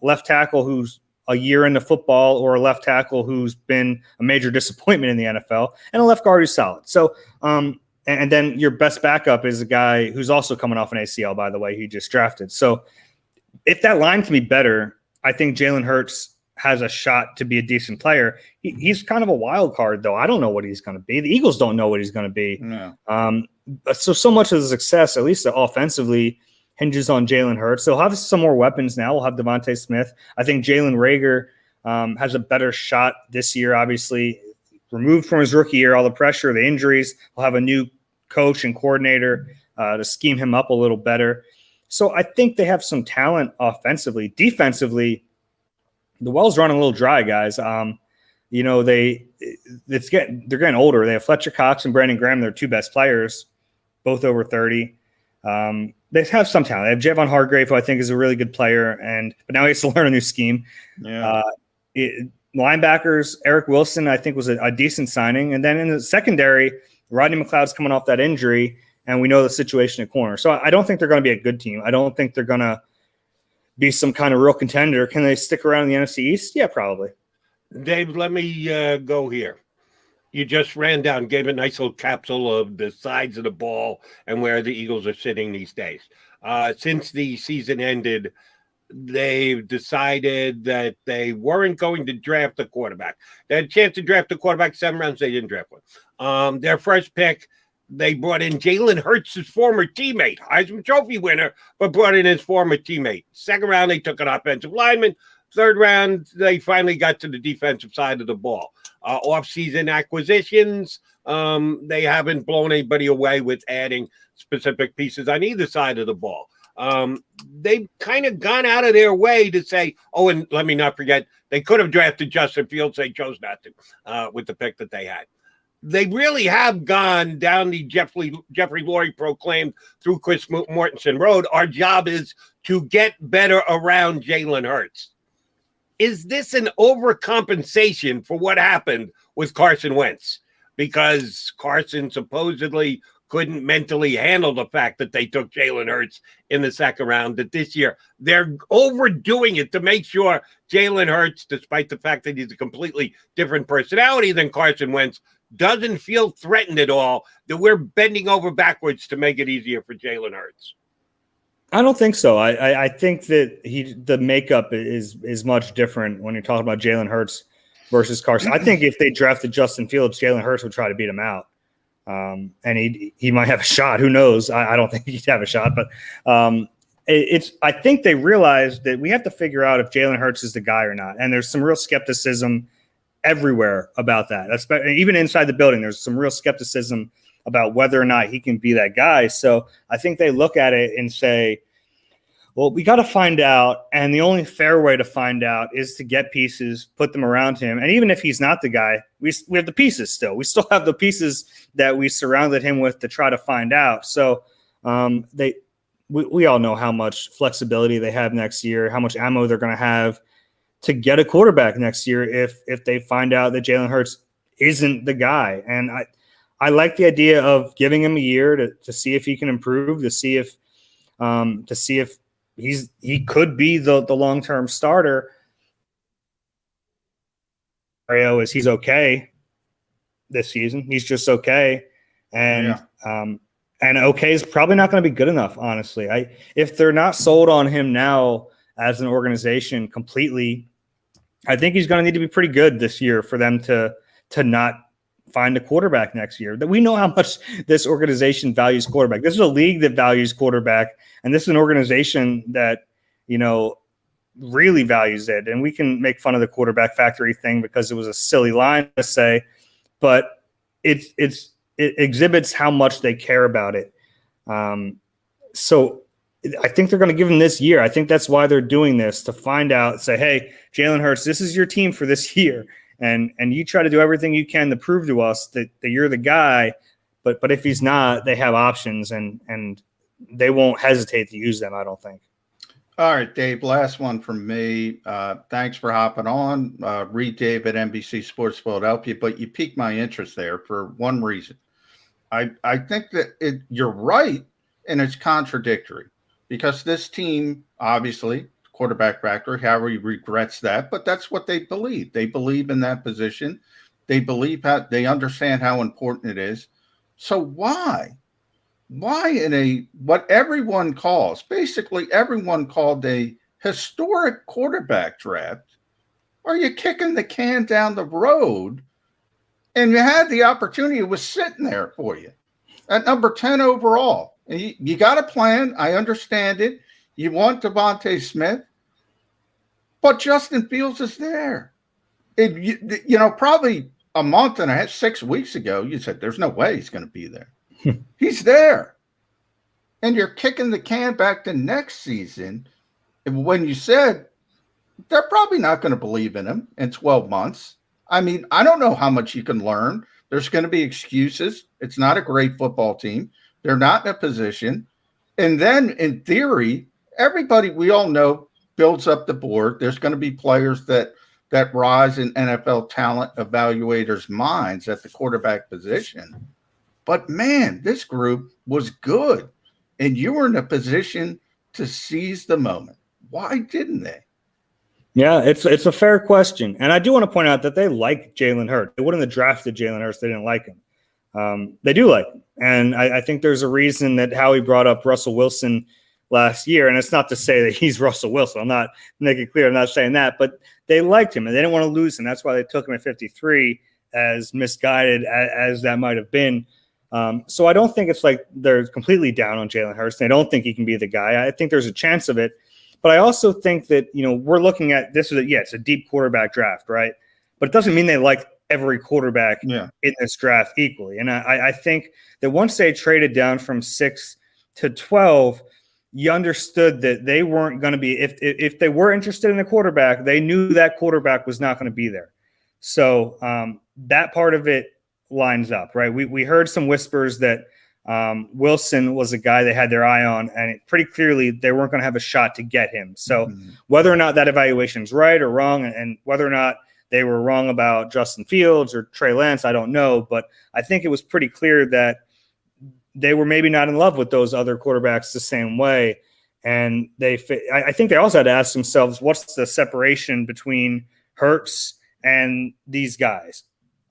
left tackle who's a year into football, or a left tackle who's been a major disappointment in the NFL, and a left guard who's solid. So, and then your best backup is a guy who's also coming off an ACL, by the way, he just drafted. So if that line can be better, I think Jalen Hurts has a shot to be a decent player. He's kind of a wild card, though. I don't know what he's going to be. The Eagles don't know what he's going to be. No. So much of the success, at least offensively, hinges on Jalen Hurts. They'll have some more weapons now. We'll have Devonta Smith. I think Jalen Reagor has a better shot this year, obviously. Removed from his rookie year, all the pressure, the injuries. We'll have a new coach and coordinator to scheme him up a little better. So I think they have some talent offensively. Defensively, the well's running a little dry, guys. They're getting older. They have Fletcher Cox and Brandon Graham. They're 2 best players, both over 30. They have some talent. They have Javon Hargrave, who I think is a really good player, but now he has to learn a new scheme. Yeah. Linebackers, Eric Wilson, I think was a decent signing. And then in the secondary, Rodney McLeod's coming off that injury, and we know the situation at corner. So I don't think they're going to be a good team. I don't think they're going to be some kind of real contender. Can they stick around in the NFC East? Yeah, probably. Dave, let me go here. You just ran down, gave a nice little capsule of the sides of the ball and where the Eagles are sitting these days. Since the season ended, they've decided that they weren't going to draft a quarterback. They had a chance to draft a quarterback 7 rounds. They didn't draft one. Their first pick, They brought in Jalen Hurts, his former teammate, Heisman Trophy winner, but brought in his former teammate. Second round, they took an offensive lineman. Third round, they finally got to the defensive side of the ball. Off-season acquisitions, they haven't blown anybody away with adding specific pieces on either side of the ball. They've kind of gone out of their way to say, oh, and let me not forget, they could have drafted Justin Fields. They chose not to with the pick that they had. They really have gone down the Jeffrey Lurie proclaimed through Chris Mortensen road. Our job is to get better around Jalen Hurts. Is this an overcompensation for what happened with Carson Wentz? Because Carson supposedly couldn't mentally handle the fact that they took Jalen Hurts in the second round, that this year they're overdoing it to make sure Jalen Hurts, despite the fact that he's a completely different personality than Carson Wentz, doesn't feel threatened at all, that we're bending over backwards to make it easier for Jalen Hurts. I don't think so. I think that the makeup is much different when you're talking about Jalen Hurts versus Carson. I think if they drafted Justin Fields, Jalen Hurts would try to beat him out. And he might have a shot. Who knows? I don't think he'd have a shot, but I think they realized that we have to figure out if Jalen Hurts is the guy or not. And there's some real skepticism everywhere about that. Even inside the building, there's some real skepticism about whether or not he can be that guy. So I think they look at it and say, well, we got to find out. And the only fair way to find out is to get pieces, put them around him. And even if he's not the guy, we have the pieces still. We still have the pieces that we surrounded him with to try to find out. So we all know how much flexibility they have next year, how much ammo they're going to have to get a quarterback next year if they find out that Jalen Hurts isn't the guy. And I like the idea of giving him a year to see if he can improve, to see if he could be the long-term starter. Scenario is he's okay this season. He's just okay. And okay is probably not going to be good enough, honestly. If they're not sold on him now as an organization completely, I think he's going to need to be pretty good this year for them to not find a quarterback next year. That we know how much this organization values quarterback. This is a league that values quarterback, and this is an organization that, really values it. And we can make fun of the quarterback factory thing because it was a silly line to say, but it exhibits how much they care about it. So I think they're going to give him this year. I think that's why they're doing this, to find out, say, hey, Jalen Hurts, this is your team for this year. And you try to do everything you can to prove to us that you're the guy. But if he's not, they have options, and they won't hesitate to use them, I don't think. All right, Dave, last one from me. Thanks for hopping on. Read Dave at NBC Sports Philadelphia, but you piqued my interest there for one reason. I think that you're right, and it's contradictory. Because this team, obviously, quarterback factory, Howie regrets that, but that's what they believe. They believe in that position. They believe they understand how important it is. So why in what everyone calls, basically everyone called a historic quarterback draft, are you kicking the can down the road? And you had the opportunity, it was sitting there for you at number 10 overall. You got a plan. I understand it. You want Devonta Smith, but Justin Fields is there. Probably a month and a half, 6 weeks ago, you said there's no way he's going to be there. He's there. And you're kicking the can back to next season when you said they're probably not going to believe in him in 12 months. I mean, I don't know how much you can learn. There's going to be excuses. It's not a great football team. They're not in a position. And then, in theory, everybody we all know builds up the board. There's going to be players that rise in NFL talent evaluators' minds at the quarterback position. But, man, this group was good. And you were in a position to seize the moment. Why didn't they? Yeah, it's a fair question. And I do want to point out that they like Jalen Hurts. They wouldn't have drafted Jalen Hurts. They didn't like him. They do like him. And I think there's a reason that Howie brought up Russell Wilson last year. And it's not to say that he's Russell Wilson. I'm not making it clear. I'm not saying that. But they liked him, and they didn't want to lose him. That's why they took him at 53, as misguided as that might have been. So I don't think it's like they're completely down on Jalen Hurts. I don't think he can be the guy. I think there's a chance of it. But I also think that, we're looking at this. It's a deep quarterback draft, right? But it doesn't mean they like every quarterback in this draft equally. And I think that once they traded down from 6 to 12, you understood that they weren't going to be, if they were interested in a quarterback, they knew that quarterback was not going to be there. So that part of it lines up, right? We heard some whispers that Wilson was a guy they had their eye on, and pretty clearly they weren't going to have a shot to get him. So whether or not that evaluation is right or wrong, and whether or not they were wrong about Justin Fields or Trey Lance, I don't know. But I think it was pretty clear that they were maybe not in love with those other quarterbacks the same way. And I think they also had to ask themselves, what's the separation between Hurts and these guys?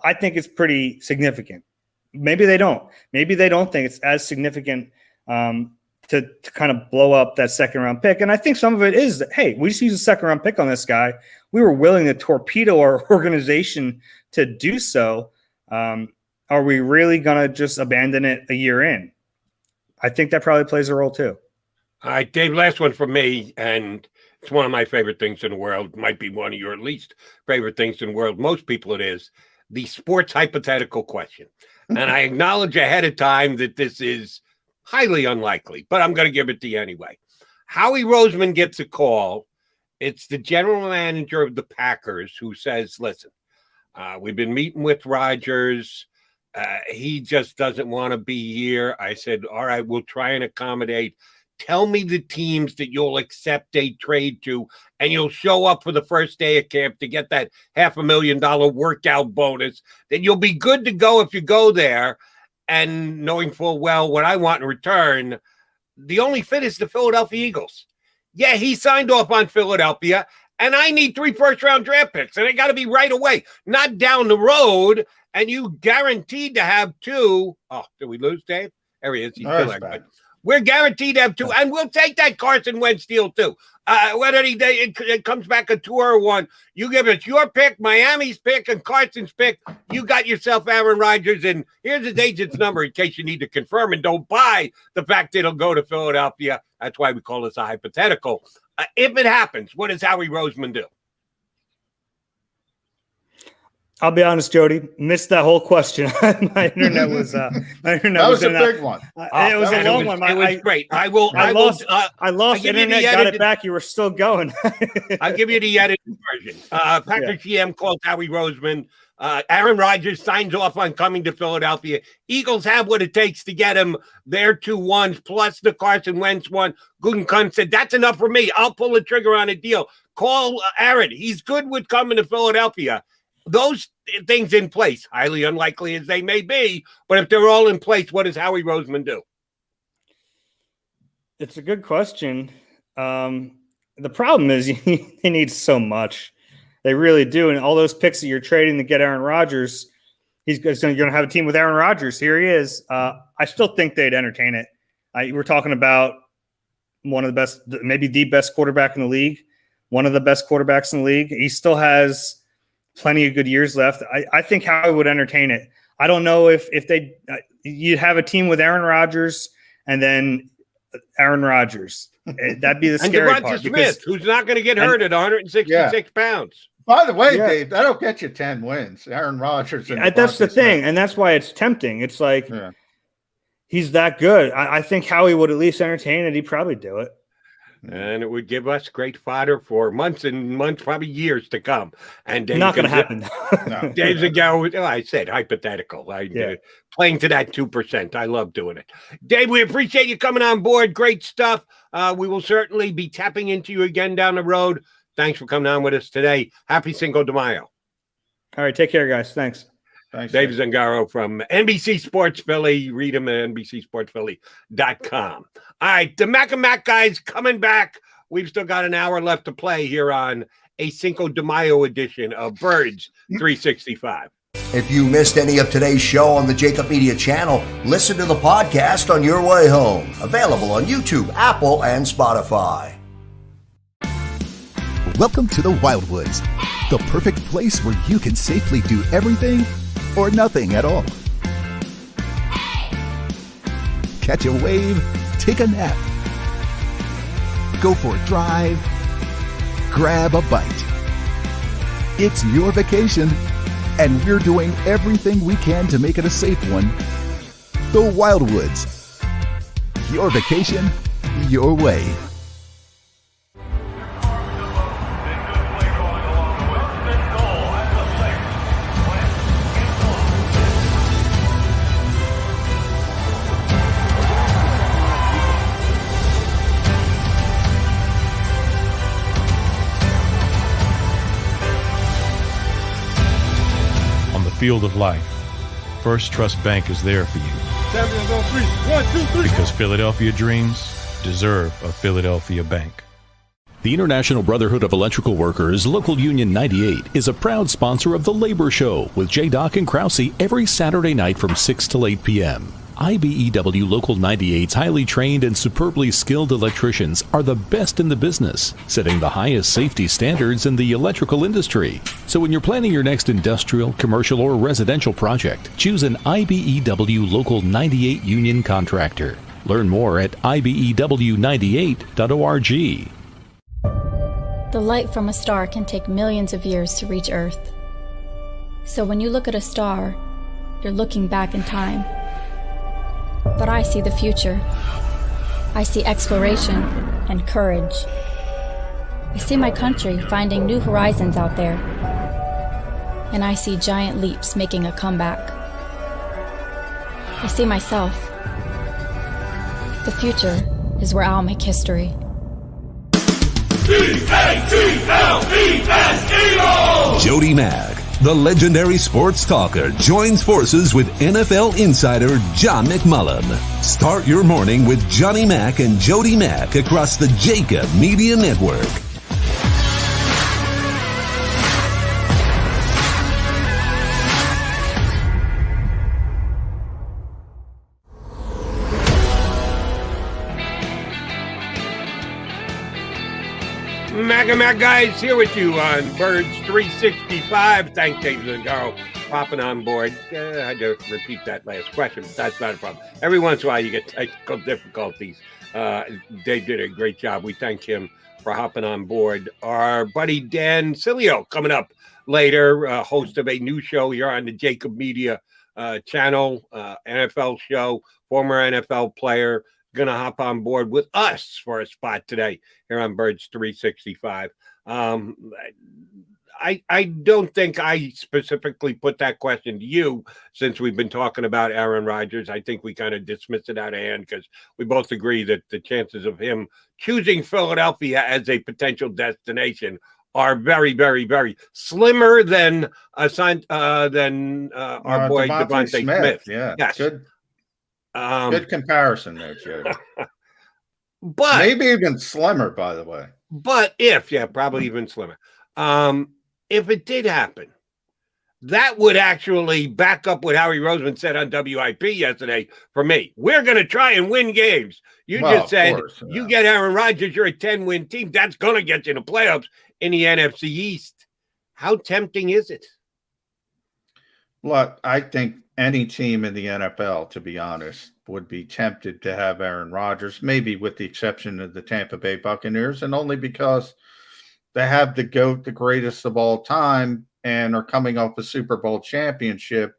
I think it's pretty significant. Maybe they don't. Maybe they don't think it's as significant to kind of blow up that second-round pick. And I think some of it is that, hey, we just used a second-round pick on this guy. We were willing to torpedo our organization to do so. Are we really going to just abandon it a year in? I think that probably plays a role too. All right, Dave, last one from me, and it's one of my favorite things in the world. Might be one of your least favorite things in the world. Most people it is. The sports hypothetical question. And I acknowledge ahead of time that this is highly unlikely, but I'm going to give it to you anyway. Howie Roseman gets a call. It's the general manager of the Packers who says, listen, we've been meeting with Rodgers. He just doesn't want to be here. I said, all right, we'll try and accommodate. Tell me the teams that you'll accept a trade to, and you'll show up for the first day of camp to get that $500,000 workout bonus. Then you'll be good to go if you go there. And knowing full well what I want in return, the only fit is the Philadelphia Eagles. Yeah, he signed off on Philadelphia, and I need 3 first-round draft picks, and they got to be right away, not down the road. And you guaranteed to have 2. Oh, did we lose Dave? There he is. He's still there. We're guaranteed to have 2, and we'll take that Carson Wentz deal too. Whether it comes back a 2 or 1, you give us your pick, Miami's pick, and Carson's pick. You got yourself Aaron Rodgers, and here's his agent's number in case you need to confirm and don't buy the fact that it'll go to Philadelphia. That's why we call this a hypothetical. If it happens, what does Howie Roseman do? I'll be honest, Jody, missed that whole question. My internet was that was a big one. It was a long one. It was great. I lost internet, got it back. You were still going. I'll give you the edited version. Packers GM calls Howie Roseman. Aaron Rodgers signs off on coming to Philadelphia. Eagles have what it takes to get him their 2 1s plus the Carson Wentz one. Gutekunst said, that's enough for me. I'll pull the trigger on a deal. Call Aaron. He's good with coming to Philadelphia. Those things in place, highly unlikely as they may be, but if they're all in place, what does Howie Roseman do? It's a good question. The problem is they need so much. They really do. And all those picks that you're trading to get Aaron Rodgers, you're going to have a team with Aaron Rodgers. Here he is. I still think they'd entertain it. We're talking about one of the best, maybe the best quarterback in the league, one of the best quarterbacks in the league. He still has plenty of good years left. I think Howie would entertain it. I don't know if they you'd have a team with Aaron Rodgers and then Aaron Rodgers. That'd be the scary Devonta part. Smith, who's not going to get hurt at 166 pounds. By the way, Dave, that'll get you 10 wins. Aaron Rodgers. And that's the thing, and that's why it's tempting. It's like he's that good. I think Howie would at least entertain it. He'd probably do it. And it would give us great fodder for months and months, probably years to come. And Dave not going to happen. Dave Zangaro, I said hypothetical. Playing to that 2%. I love doing it. Dave, we appreciate you coming on board. Great stuff. We will certainly be tapping into you again down the road. Thanks for coming on with us today. Happy Cinco de Mayo. All right. Take care, guys. Thanks. Dave Zangaro from NBC Sports Philly. Read him at NBCSportsPhilly.com. All right, the Mac and Mac guys coming back. We've still got an hour left to play here on a Cinco de Mayo edition of Birds 365. If you missed any of today's show on the JAKIB Media channel, listen to the podcast on your way home. Available on YouTube, Apple, and Spotify. Welcome to the Wildwoods, the perfect place where you can safely do everything or nothing at all. catch a wave, take a nap. Go for a drive, grab a bite. It's your vacation, and we're doing everything we can to make it a safe one. The Wildwoods. Your vacation, your way. Field of life, First Trust Bank is there for you. Champions on three. 1, 2, 3. Because Philadelphia dreams deserve a Philadelphia bank. The International Brotherhood of Electrical Workers, Local Union 98, is a proud sponsor of The Labor Show with JAKIB and Krause every Saturday night from 6 till 8 p.m. IBEW Local 98's highly trained and superbly skilled electricians are the best in the business, setting the highest safety standards in the electrical industry. So when you're planning your next industrial, commercial, or residential project, choose an IBEW Local 98 union contractor. Learn more at ibew98.org. The light from a star can take millions of years to reach Earth. So when you look at a star, you're looking back in time. But I see the future. I see exploration and courage. I see my country finding new horizons out there. And I see giant leaps making a comeback. I see myself. The future is where I'll make history. Jody Mack, the legendary sports talker, joins forces with NFL insider John McMullen. Start your morning with Johnny Mack and Jody Mack across the JAKIB Media Network. Mac guys here with you on Birds 365. Thank Dave Zangaro popping on board. I had to repeat that last question, but that's not a problem. Every once in a while you get technical difficulties. Dave did a great job. We thank him for hopping on board. Our buddy Dan Sileo coming up later, host of a new show here on the JAKIB Media channel, NFL show, former NFL player, going to hop on board with us for a spot today here on Birds 365. I don't think I specifically put that question to you since we've been talking about Aaron Rodgers. I think we kind of dismissed it out of hand because we both agree that the chances of him choosing Philadelphia as a potential destination are very, very, very slimmer than our boy Devonta Smith. Yeah, yes. Good comparison there, Joe. But maybe even slimmer, by the way. But probably even slimmer. If it did happen, that would actually back up what Howie Roseman said on WIP yesterday for me. We're going to try and win games. You just said you get Aaron Rodgers, you're a 10-win team. That's going to get you in the playoffs in the NFC East. How tempting is it? Look, I think any team in the NFL, to be honest, would be tempted to have Aaron Rodgers, maybe with the exception of the Tampa Bay Buccaneers, and only because they have the GOAT, the greatest of all time, and are coming off a Super Bowl championship.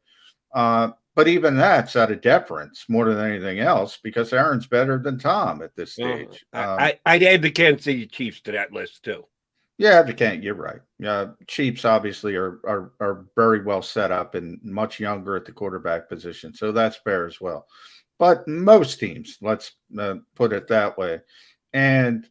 But even that's out of deference more than anything else because Aaron's better than Tom at this stage. I'd add the Kansas City Chiefs to that list too. Yeah, you're right. Chiefs obviously are very well set up and much younger at the quarterback position, so that's fair as well. But most teams, let's put it that way. And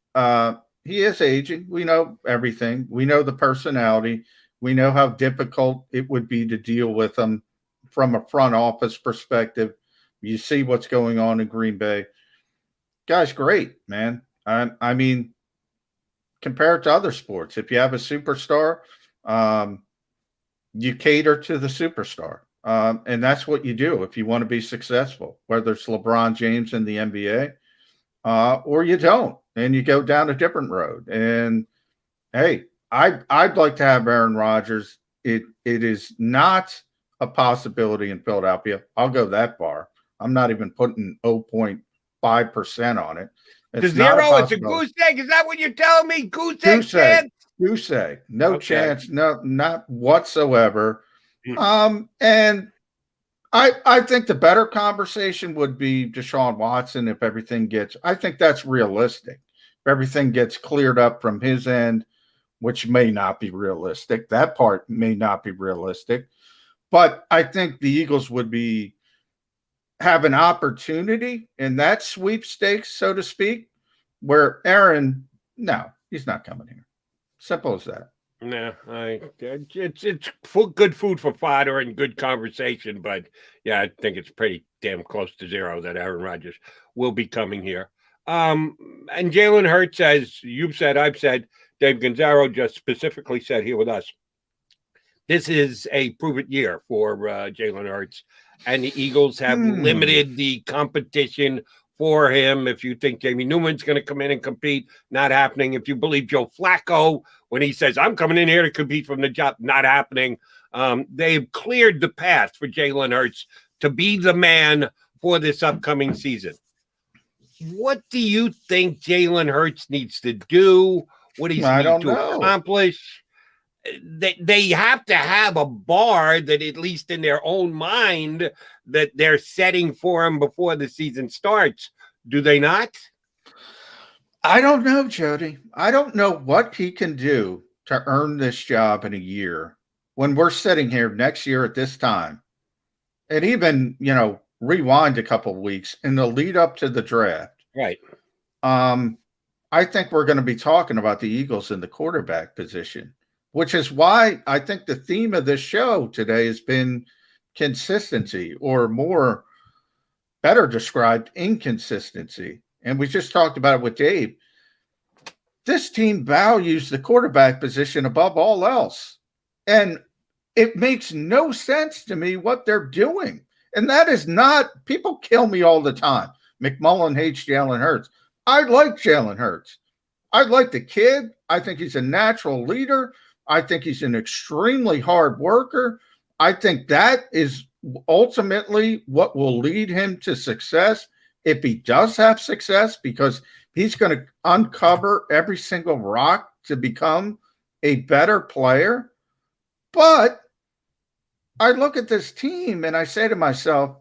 he is aging. We know everything. We know the personality. We know how difficult it would be to deal with him from a front office perspective. You see what's going on in Green Bay. Guy's great, man. I mean, compared to other sports, if you have a superstar, you cater to the superstar. And that's what you do if you want to be successful, whether it's LeBron James in the NBA or you don't, and you go down a different road. And, hey, I'd like to have Aaron Rodgers. It is not a possibility in Philadelphia. I'll go that far. I'm not even putting 0.5% on it. The zero, it's a goose egg. Is that what you're telling me? Goose egg chance? Goose egg. No chance. No, not whatsoever. And I think the better conversation would be Deshaun Watson if everything gets, I think that's realistic. If everything gets cleared up from his end, which may not be realistic. That part may not be realistic. But I think the Eagles would have an opportunity in that sweepstakes, so to speak, where Aaron, no, he's not coming here. Simple as that. No, it's good food for fodder and good conversation, but yeah, I think it's pretty damn close to zero that Aaron Rodgers will be coming here. And Jalen Hurts, as you've said, I've said, Dave Zangaro just specifically said here with us, this is a prove-it year for Jalen Hurts, and the Eagles have limited the competition for him. If you think Jamie Newman's going to come in and compete, not happening. If you believe Joe Flacco when he says, I'm coming in here to compete from the job, not happening. They've cleared the path for Jalen Hurts to be the man for this upcoming season. What do you think Jalen Hurts needs to do? What does he need to accomplish? They have to have a bar that, at least in their own mind, that they're setting for him before the season starts. Do they not? I don't know, Jody. I don't know what he can do to earn this job in a year when we're sitting here next year at this time. And even, rewind a couple of weeks in the lead up to the draft. Right. I think we're going to be talking about the Eagles in the quarterback position, which is why I think the theme of this show today has been consistency, or better described, inconsistency. And we just talked about it with Dave. This team values the quarterback position above all else. And it makes no sense to me what they're doing. And that is not, people kill me all the time. McMullen hates Jalen Hurts. I like Jalen Hurts. I like the kid. I think he's a natural leader. I think he's an extremely hard worker. I think that is ultimately what will lead him to success if he does have success, because he's going to uncover every single rock to become a better player. But I look at this team and I say to myself,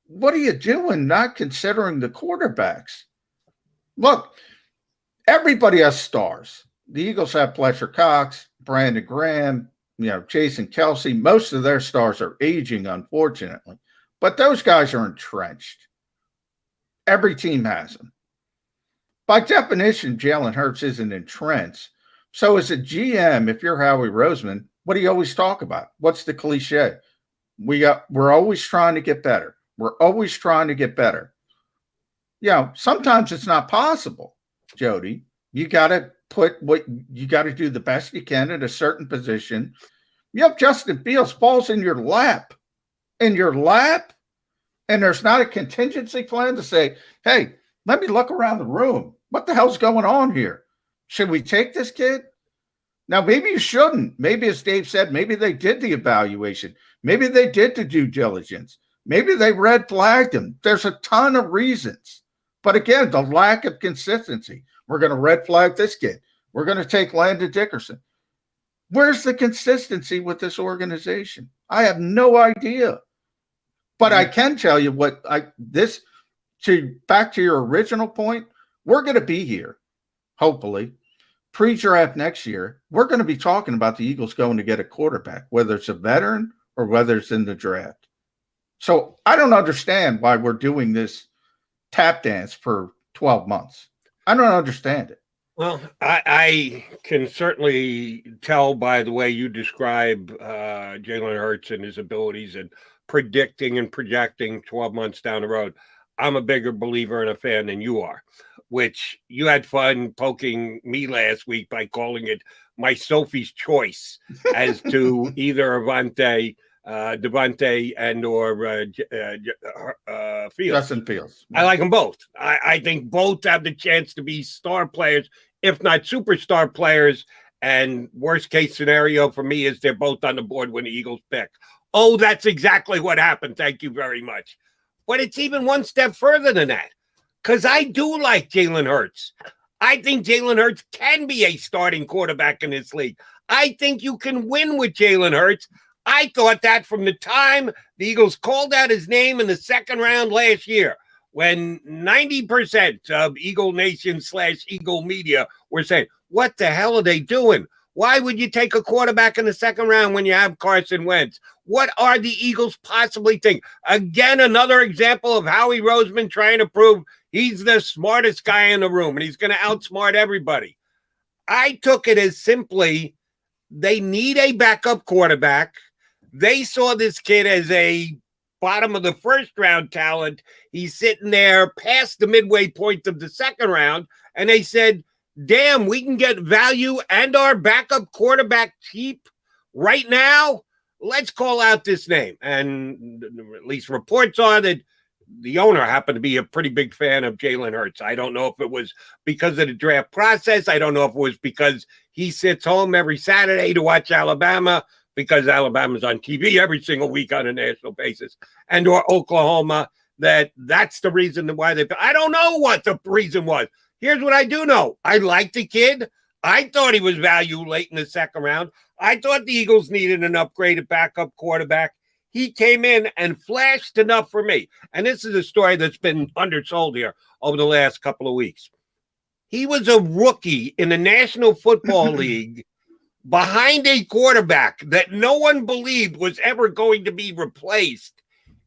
what are you doing not considering the quarterbacks? Look, everybody has stars. The Eagles have Fletcher Cox, Brandon Graham, Jason Kelsey. Most of their stars are aging, unfortunately. But those guys are entrenched. Every team has them. By definition, Jalen Hurts isn't entrenched. So as a GM, if you're Howie Roseman, what do you always talk about? What's the cliche? We're always trying to get better. We're always trying to get better. Sometimes it's not possible, Jody. You got to do the best you can at a certain position. You have Justin Fields falls in your lap, and there's not a contingency plan to say, hey, let me look around the room. What the hell's going on here? Should we take this kid? Now, maybe you shouldn't. Maybe, as Dave said, maybe they did the evaluation. Maybe they did the due diligence. Maybe they red flagged him. There's a ton of reasons. But again, the lack of consistency. We're going to red flag this kid. We're going to take Landon Dickerson. Where's the consistency with this organization? I have no idea. But I can tell you back to your original point, we're going to be here, hopefully, pre-draft next year. We're going to be talking about the Eagles going to get a quarterback, whether it's a veteran or whether it's in the draft. So I don't understand why we're doing this tap dance for 12 months. I don't understand it. Well, I can certainly tell by the way you describe Jalen Hurts and his abilities and predicting and projecting 12 months down the road. I'm a bigger believer and a fan than you are, which you had fun poking me last week by calling it my Sophie's choice as to either Devontae and or Fields. Justin Fields. I like them both. I think both have the chance to be star players, if not superstar players. And worst case scenario for me is they're both on the board when the Eagles pick. Oh, that's exactly what happened. Thank you very much. But it's even one step further than that, because I do like Jalen Hurts. I think Jalen Hurts can be a starting quarterback in this league. I think you can win with Jalen Hurts. I thought that from the time the Eagles called out his name in the second round last year, when 90% of Eagle Nation / Eagle media were saying, what the hell are they doing? Why would you take a quarterback in the second round when you have Carson Wentz? What are the Eagles possibly thinking? Again, another example of Howie Roseman trying to prove he's the smartest guy in the room and he's going to outsmart everybody. I took it as simply they need a backup quarterback. They saw this kid as a bottom of the first round talent. He's sitting there past the midway point of the second round, and they said, damn, we can get value and our backup quarterback cheap right now. Let's call out this name. And at least reports are that the owner happened to be a pretty big fan of Jalen Hurts. I don't know if it was because of the draft process. I don't know if it was because he sits home every Saturday to watch Alabama, because Alabama's on TV every single week on a national basis, and or Oklahoma, that's the reason why I don't know what the reason was. Here's what I do know. I like the kid. I thought he was value late in the second round. I thought the Eagles needed an upgraded backup quarterback. He came in and flashed enough for me. And this is a story that's been undersold here over the last couple of weeks. He was a rookie in the National Football League behind a quarterback that no one believed was ever going to be replaced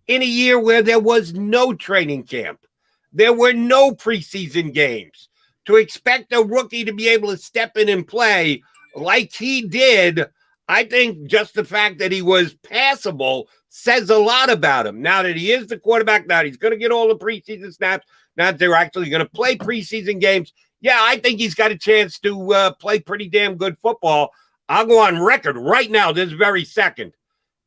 in a year where there was no training camp. There were no preseason games. To expect a rookie to be able to step in and play like he did, I think just the fact that he was passable says a lot about him. Now that he is the quarterback, now he's going to get all the preseason snaps, now that they're actually going to play preseason games. Yeah, I think he's got a chance to play pretty damn good football. I'll go on record right now, this very second.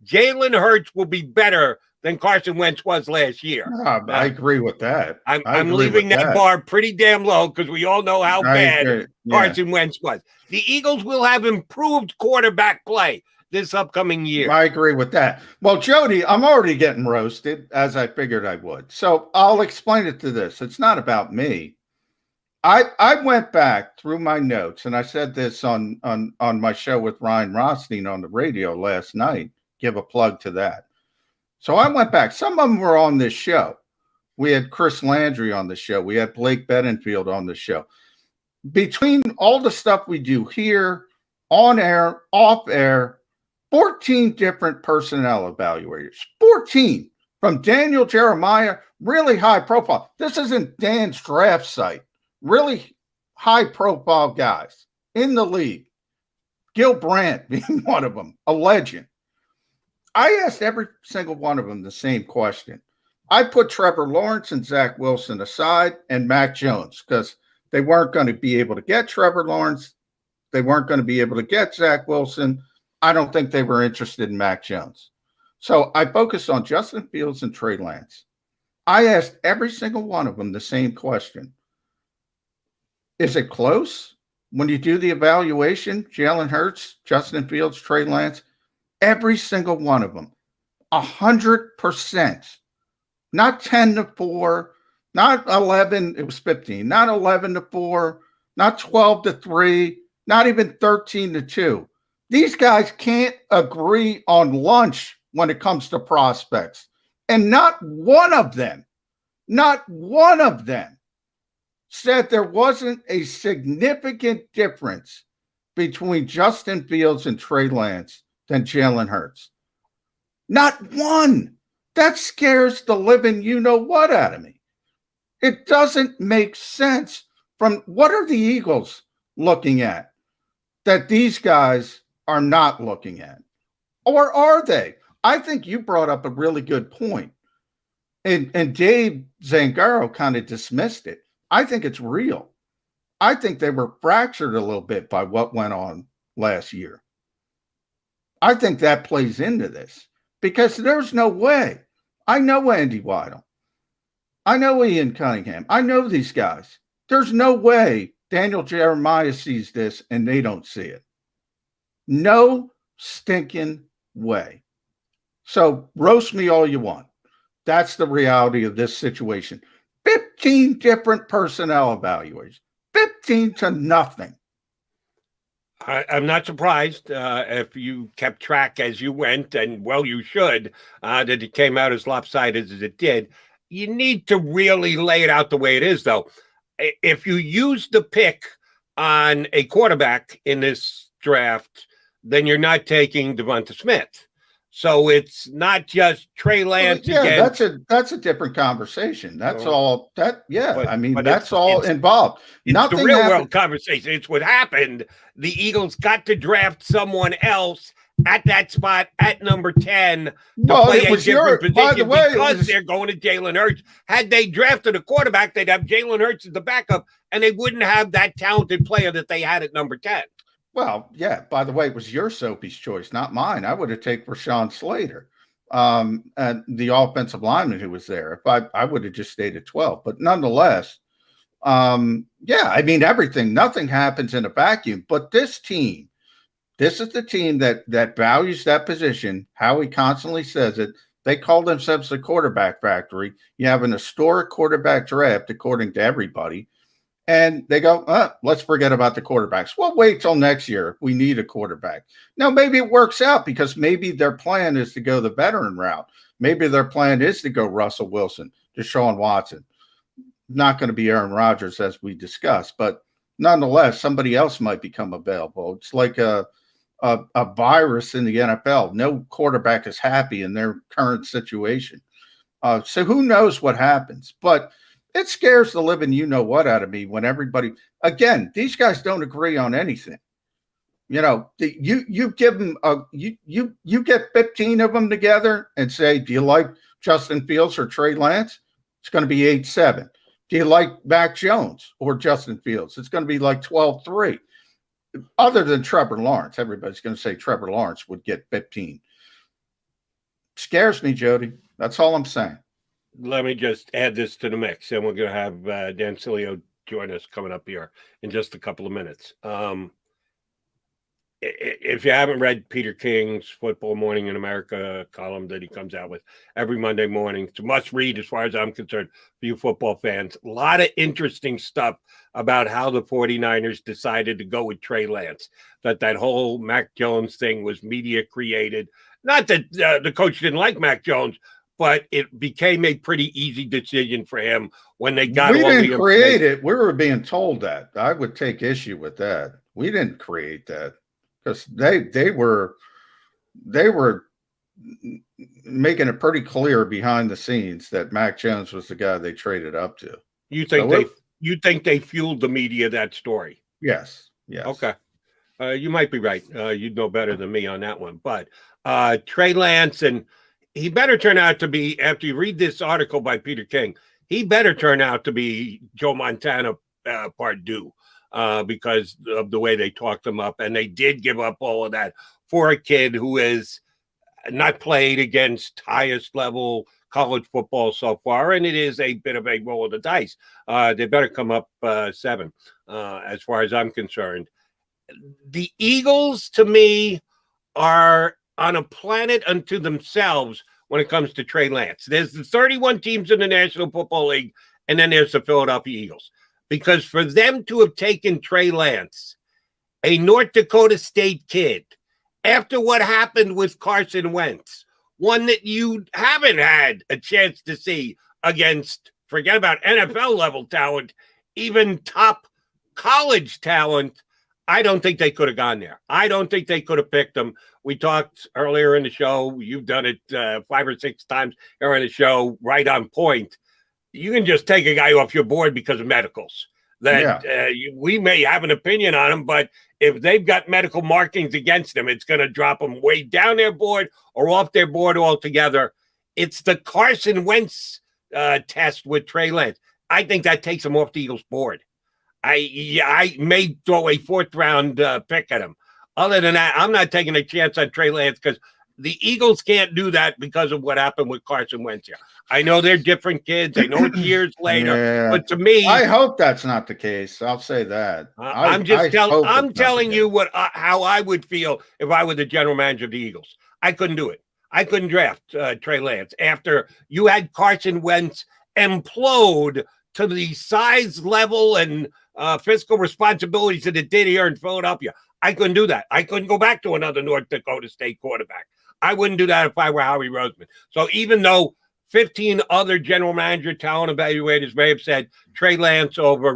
Jalen Hurts will be better than Carson Wentz was last year. I agree with that. I'm leaving that bar pretty damn low because we all know how bad Carson Wentz was. The Eagles will have improved quarterback play this upcoming year. I agree with that. Well, Jody, I'm already getting roasted, as I figured I would. So I'll explain it to this. It's not about me. I went back through my notes, and I said this on my show with Ryan Rothstein on the radio last night. Give a plug to that. So I went back. Some of them were on this show. We had Chris Landry on the show. We had Blake Bedingfield on the show. Between all the stuff we do here, on air, off air, 14 different personnel evaluators. 14 from Daniel Jeremiah, really high profile. This isn't Dan's draft site. Really high profile guys in the league. Gil Brandt being one of them, a legend. I asked every single one of them the same question. I put Trevor Lawrence and Zach Wilson aside and Mac Jones because they weren't going to be able to get Trevor Lawrence. They weren't going to be able to get Zach Wilson. I don't think they were interested in Mac Jones. So I focused on Justin Fields and Trey Lance. I asked every single one of them the same question. Is it close? When you do the evaluation, Jalen Hurts, Justin Fields, Trey Lance, every single one of them, 100%, not 10-4, not 11, it was 15, not 11-4, not 12-3, not even 13-2. These guys can't agree on lunch when it comes to prospects. And not one of them said there wasn't a significant difference between Justin Fields and Trey Lance than Jalen Hurts. Not one. That scares the living you-know-what out of me. It doesn't make sense from what are the Eagles looking at that these guys are not looking at? Or are they? I think you brought up a really good point. And Dave Zangaro kind of dismissed it. I think it's real. I think they were fractured a little bit by what went on last year. I think that plays into this because there's no way. I know Andy Weidel. I know Ian Cunningham. I know these guys. There's no way Daniel Jeremiah sees this and they don't see it. No stinking way. So roast me all you want. That's the reality of this situation. 15 different personnel evaluations, 15 to nothing. I'm not surprised if you kept track as you went, and well, you should, that it came out as lopsided as it did. You need to really lay it out the way it is, though. If you use the pick on a quarterback in this draft, then you're not taking Devonta Smith. So it's not just Trey Lance. Well, yeah, again. that's a different conversation. That's all that. Yeah, But, I mean, but that's all involved. It's Nothing the real happened. world conversation. It's what happened. The Eagles got to draft someone else at that spot at number 10 to play a different position by the way, because they're going to Jalen Hurts. Had they drafted a quarterback, they'd have Jalen Hurts as the backup, and they wouldn't have that talented player that they had at number 10. Well, yeah, by the way, it was your Soapy's choice, not mine. I would have taken Rashawn Slater, and the offensive lineman who was there. If I would have just stayed at 12. But nonetheless, yeah, I mean, nothing happens in a vacuum. But this team, this is the team that values that position. Howie constantly says it. They call themselves the quarterback factory. You have an historic quarterback draft, according to everybody. And they go, let's forget about the quarterbacks. Well, wait till next year if we need a quarterback. Now, maybe it works out because maybe their plan is to go the veteran route. Maybe their plan is to go Russell Wilson, Deshaun Watson. Not going to be Aaron Rodgers, as we discussed. But nonetheless, somebody else might become available. It's like a virus in the NFL. No quarterback is happy in their current situation. So who knows what happens. But it scares the living you-know-what out of me when everybody – again, these guys don't agree on anything. You know, you give them you get 15 of them together and say, do you like Justin Fields or Trey Lance? It's going to be 8-7. Do you like Mac Jones or Justin Fields? It's going to be like 12-3. Other than Trevor Lawrence, everybody's going to say Trevor Lawrence would get 15. Scares me, Jody. That's all I'm saying. Let me just add this to the mix, and we're going to have Dan Sileo join us coming up here in just a couple of minutes. If you haven't read Peter King's Football Morning in America column that he comes out with every Monday morning, it's a must read as far as I'm concerned for you football fans. A lot of interesting stuff about how the 49ers decided to go with Trey Lance, that whole Mac Jones thing was media created. Not that the coach didn't like Mac Jones, but it became a pretty easy decision for him when they got. We didn't create it. We were being told that. I would take issue with that. We didn't create that because they were making it pretty clear behind the scenes that Mac Jones was the guy they traded up to. You think they fueled the media that story? Yes. Yes. Okay. You might be right. You'd know better than me on that one. But Trey Lance, and he better turn out to be, after you read this article by Peter King, he better turn out to be Joe Montana part due because of the way they talked him up. And they did give up all of that for a kid who has not played against highest level college football so far. And it is a bit of a roll of the dice. They better come up 7 as far as I'm concerned. The Eagles, to me, are on a planet unto themselves when it comes to Trey Lance. There's the 31 teams in the National Football League, and then there's the Philadelphia Eagles. Because for them to have taken Trey Lance, a North Dakota State kid, after what happened with Carson Wentz, one that you haven't had a chance to see against, forget about NFL level talent, even top college talent, I don't think they could have gone there. I don't think they could have picked them. We talked earlier in the show. You've done it 5 or 6 times here on the show, right on point. You can just take a guy off your board because of medicals. We may have an opinion on him, but if they've got medical markings against them, it's going to drop them way down their board or off their board altogether. It's the Carson Wentz test with Trey Lance. I think that takes him off the Eagles' board. I may throw a 4th round pick at him. Other than that, I'm not taking a chance on Trey Lance because the Eagles can't do that because of what happened with Carson Wentz here. I know they're different kids. I know it's years later, but to me, I hope that's not the case. I'll say that. I'm telling you how I would feel if I were the general manager of the Eagles. I couldn't do it. I couldn't draft Trey Lance after you had Carson Wentz implode to the size level and fiscal responsibilities that it did here in Philadelphia. I couldn't do that. I couldn't go back to another North Dakota State quarterback. I wouldn't do that if I were Howie Roseman. So even though 15 other general manager talent evaluators may have said Trey Lance over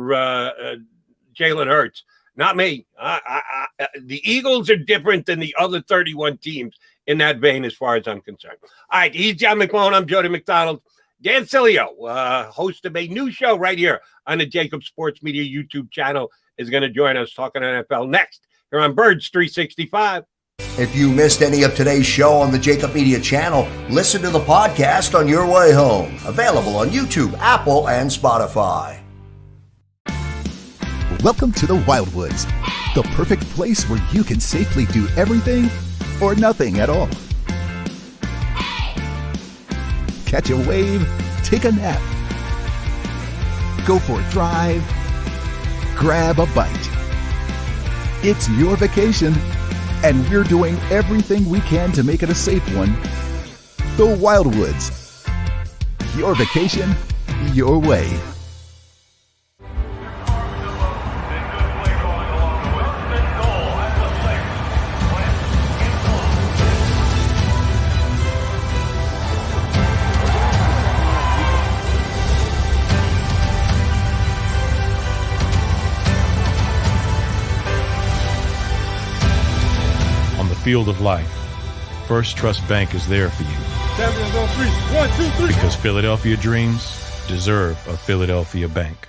Jalen Hurts, not me. The Eagles are different than the other 31 teams in that vein as far as I'm concerned. All right, he's John McMullen. I'm Jody McDonald. Dan Sileo, host of a new show right here on the JAKIB Sports Media YouTube channel, is going to join us talking NFL next here on Birds 365. If you missed any of today's show on the JAKIB Media channel, listen to the podcast on your way home. Available on YouTube, Apple, and Spotify. Welcome to the Wildwoods, the perfect place where you can safely do everything or nothing at all. Catch a wave, take a nap, go for a drive, grab a bite. It's your vacation, and we're doing everything we can to make it a safe one. The Wildwoods. Your vacation, your way. Field of life, First Trust Bank is there for you. Champions on 3. 1, 2, 3. Because Philadelphia dreams deserve a Philadelphia bank.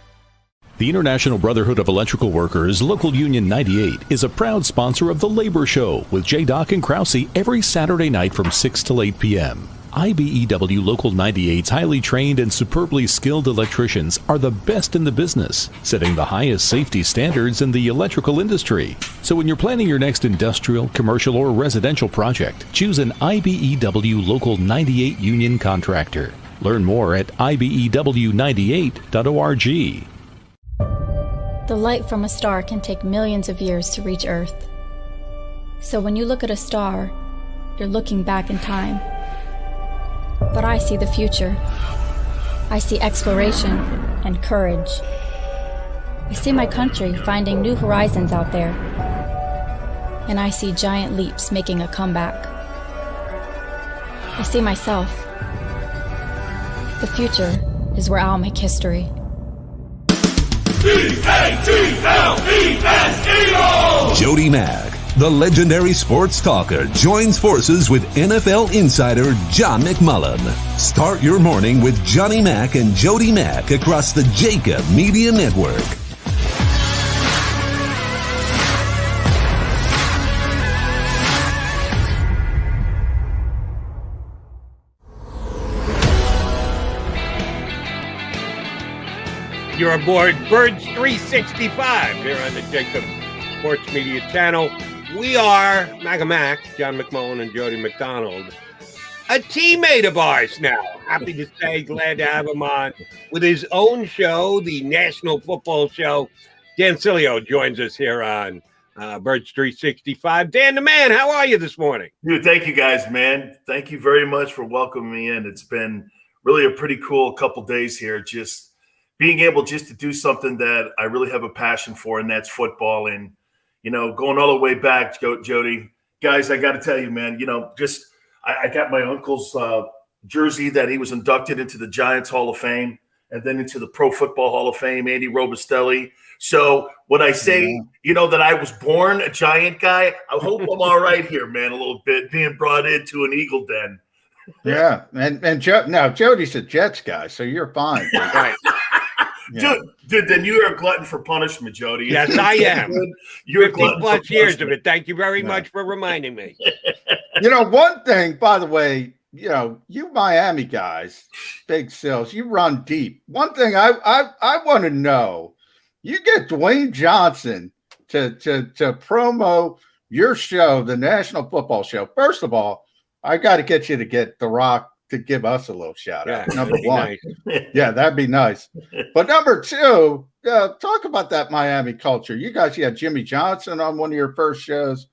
The International Brotherhood of Electrical Workers, Local Union 98, is a proud sponsor of The Labor Show with J. and Krause every Saturday night from 6 till 8 p.m. IBEW Local 98's highly trained and superbly skilled electricians are the best in the business, setting the highest safety standards in the electrical industry. So when you're planning your next industrial, commercial, or residential project, choose an IBEW Local 98 union contractor. Learn more at ibew98.org. The light from a star can take millions of years to reach Earth. So when you look at a star, you're looking back in time. But I see the future. I see exploration and courage. I see my country finding new horizons out there. And I see giant leaps making a comeback. I see myself. The future is where I'll make history. Jody Mack, the legendary sports talker, joins forces with NFL insider John McMullen. Start your morning with Johnny Mack and Jody Mack across the JAKIB Media Network. You're aboard Birds 365 here on the JAKIB Sports Media channel. We are Mac, John McMullen, and Jody McDonald, a teammate of ours now. Happy to say, glad to have him on with his own show, the National Football Show. Dan Sileo joins us here on Birds 365. Dan the man, how are you this morning? Dude, thank you guys, man. Thank you very much for welcoming me in. It's been really a pretty cool couple days here, just being able just to do something that I really have a passion for, and that's football. And, you know, going all the way back, Jody, guys, I got to tell you, man, you know, just I got my uncle's jersey that he was inducted into the Giants Hall of Fame and then into the Pro Football Hall of Fame, Andy Robustelli. So when I say, you know, that I was born a Giant guy, I hope I'm all right here, man, a little bit, being brought into an Eagle den. Yeah, and now Jody's a Jets guy, so you're fine. Right. Yeah. Dude, then you are a glutton for punishment, Jody. Yes, I am. You're 50 plus years of it. Thank you very much for reminding me. You know, one thing, by the way, you know, you Miami guys, big sales, you run deep. One thing I want to know, you get Dwayne Johnson to promo your show, the National Football Show. First of all, I got to get you to get The Rock to give us a little shout out. Number one. Nice. Yeah, that'd be nice. But number two, talk about that Miami culture. You guys, you had Jimmy Johnson on one of your first shows.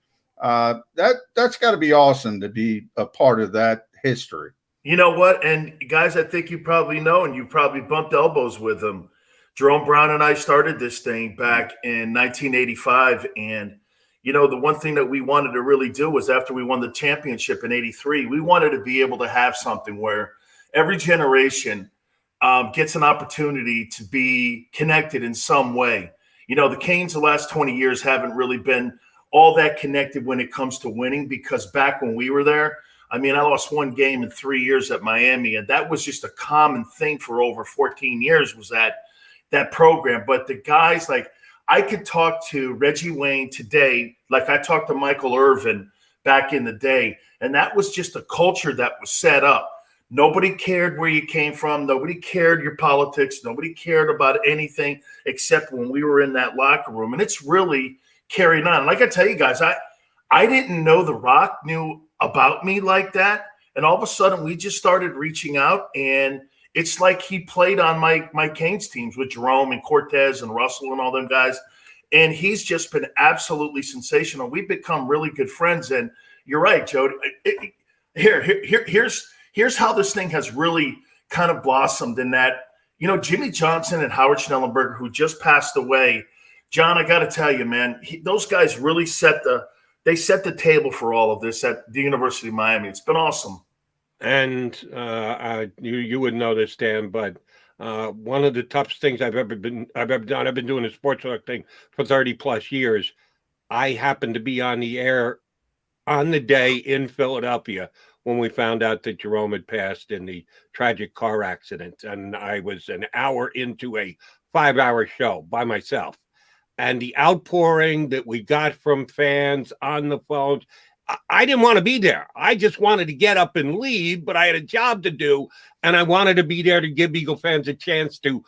That's got to be awesome to be a part of that history. You know what? And guys, I think you probably know, and you probably bumped elbows with him. Jerome Brown and I started this thing back in 1985. And, the one thing that we wanted to really do was after we won the championship in 83, we wanted to be able to have something where every generation gets an opportunity to be connected in some way. The Canes the last 20 years haven't really been all that connected when it comes to winning, because back when we were there, I lost one game in 3 years at Miami, and that was just a common thing for over 14 years was that program. But the guys, like, I could talk to Reggie Wayne today like I talked to Michael Irvin back in the day, and that was just a culture that was set up. Nobody cared where you came from. Nobody cared your politics. Nobody cared about anything except when we were in that locker room, and it's really carried on. And like I tell you guys, I didn't know The Rock knew about me like that, and all of a sudden we just started reaching out, and it's like he played on my Canes teams with Jerome and Cortez and Russell and all them guys, and he's just been absolutely sensational. We've become really good friends, and you're right, Joe. Here's how this thing has really kind of blossomed in that, Jimmy Johnson and Howard Schnellenberger, who just passed away. John, I got to tell you, man, those guys really set the table for all of this at the University of Miami. It's been awesome. And you would know this, Dan, but one of the toughest things I've ever done. I've been doing the sports talk thing for 30 plus years. I happened to be on the air on the day in Philadelphia when we found out that Jerome had passed in the tragic car accident, and I was an hour into a 5-hour show by myself. And the outpouring that we got from fans on the phones, I didn't want to be there. I just wanted to get up and leave, but I had a job to do, and I wanted to be there to give Eagle fans a chance to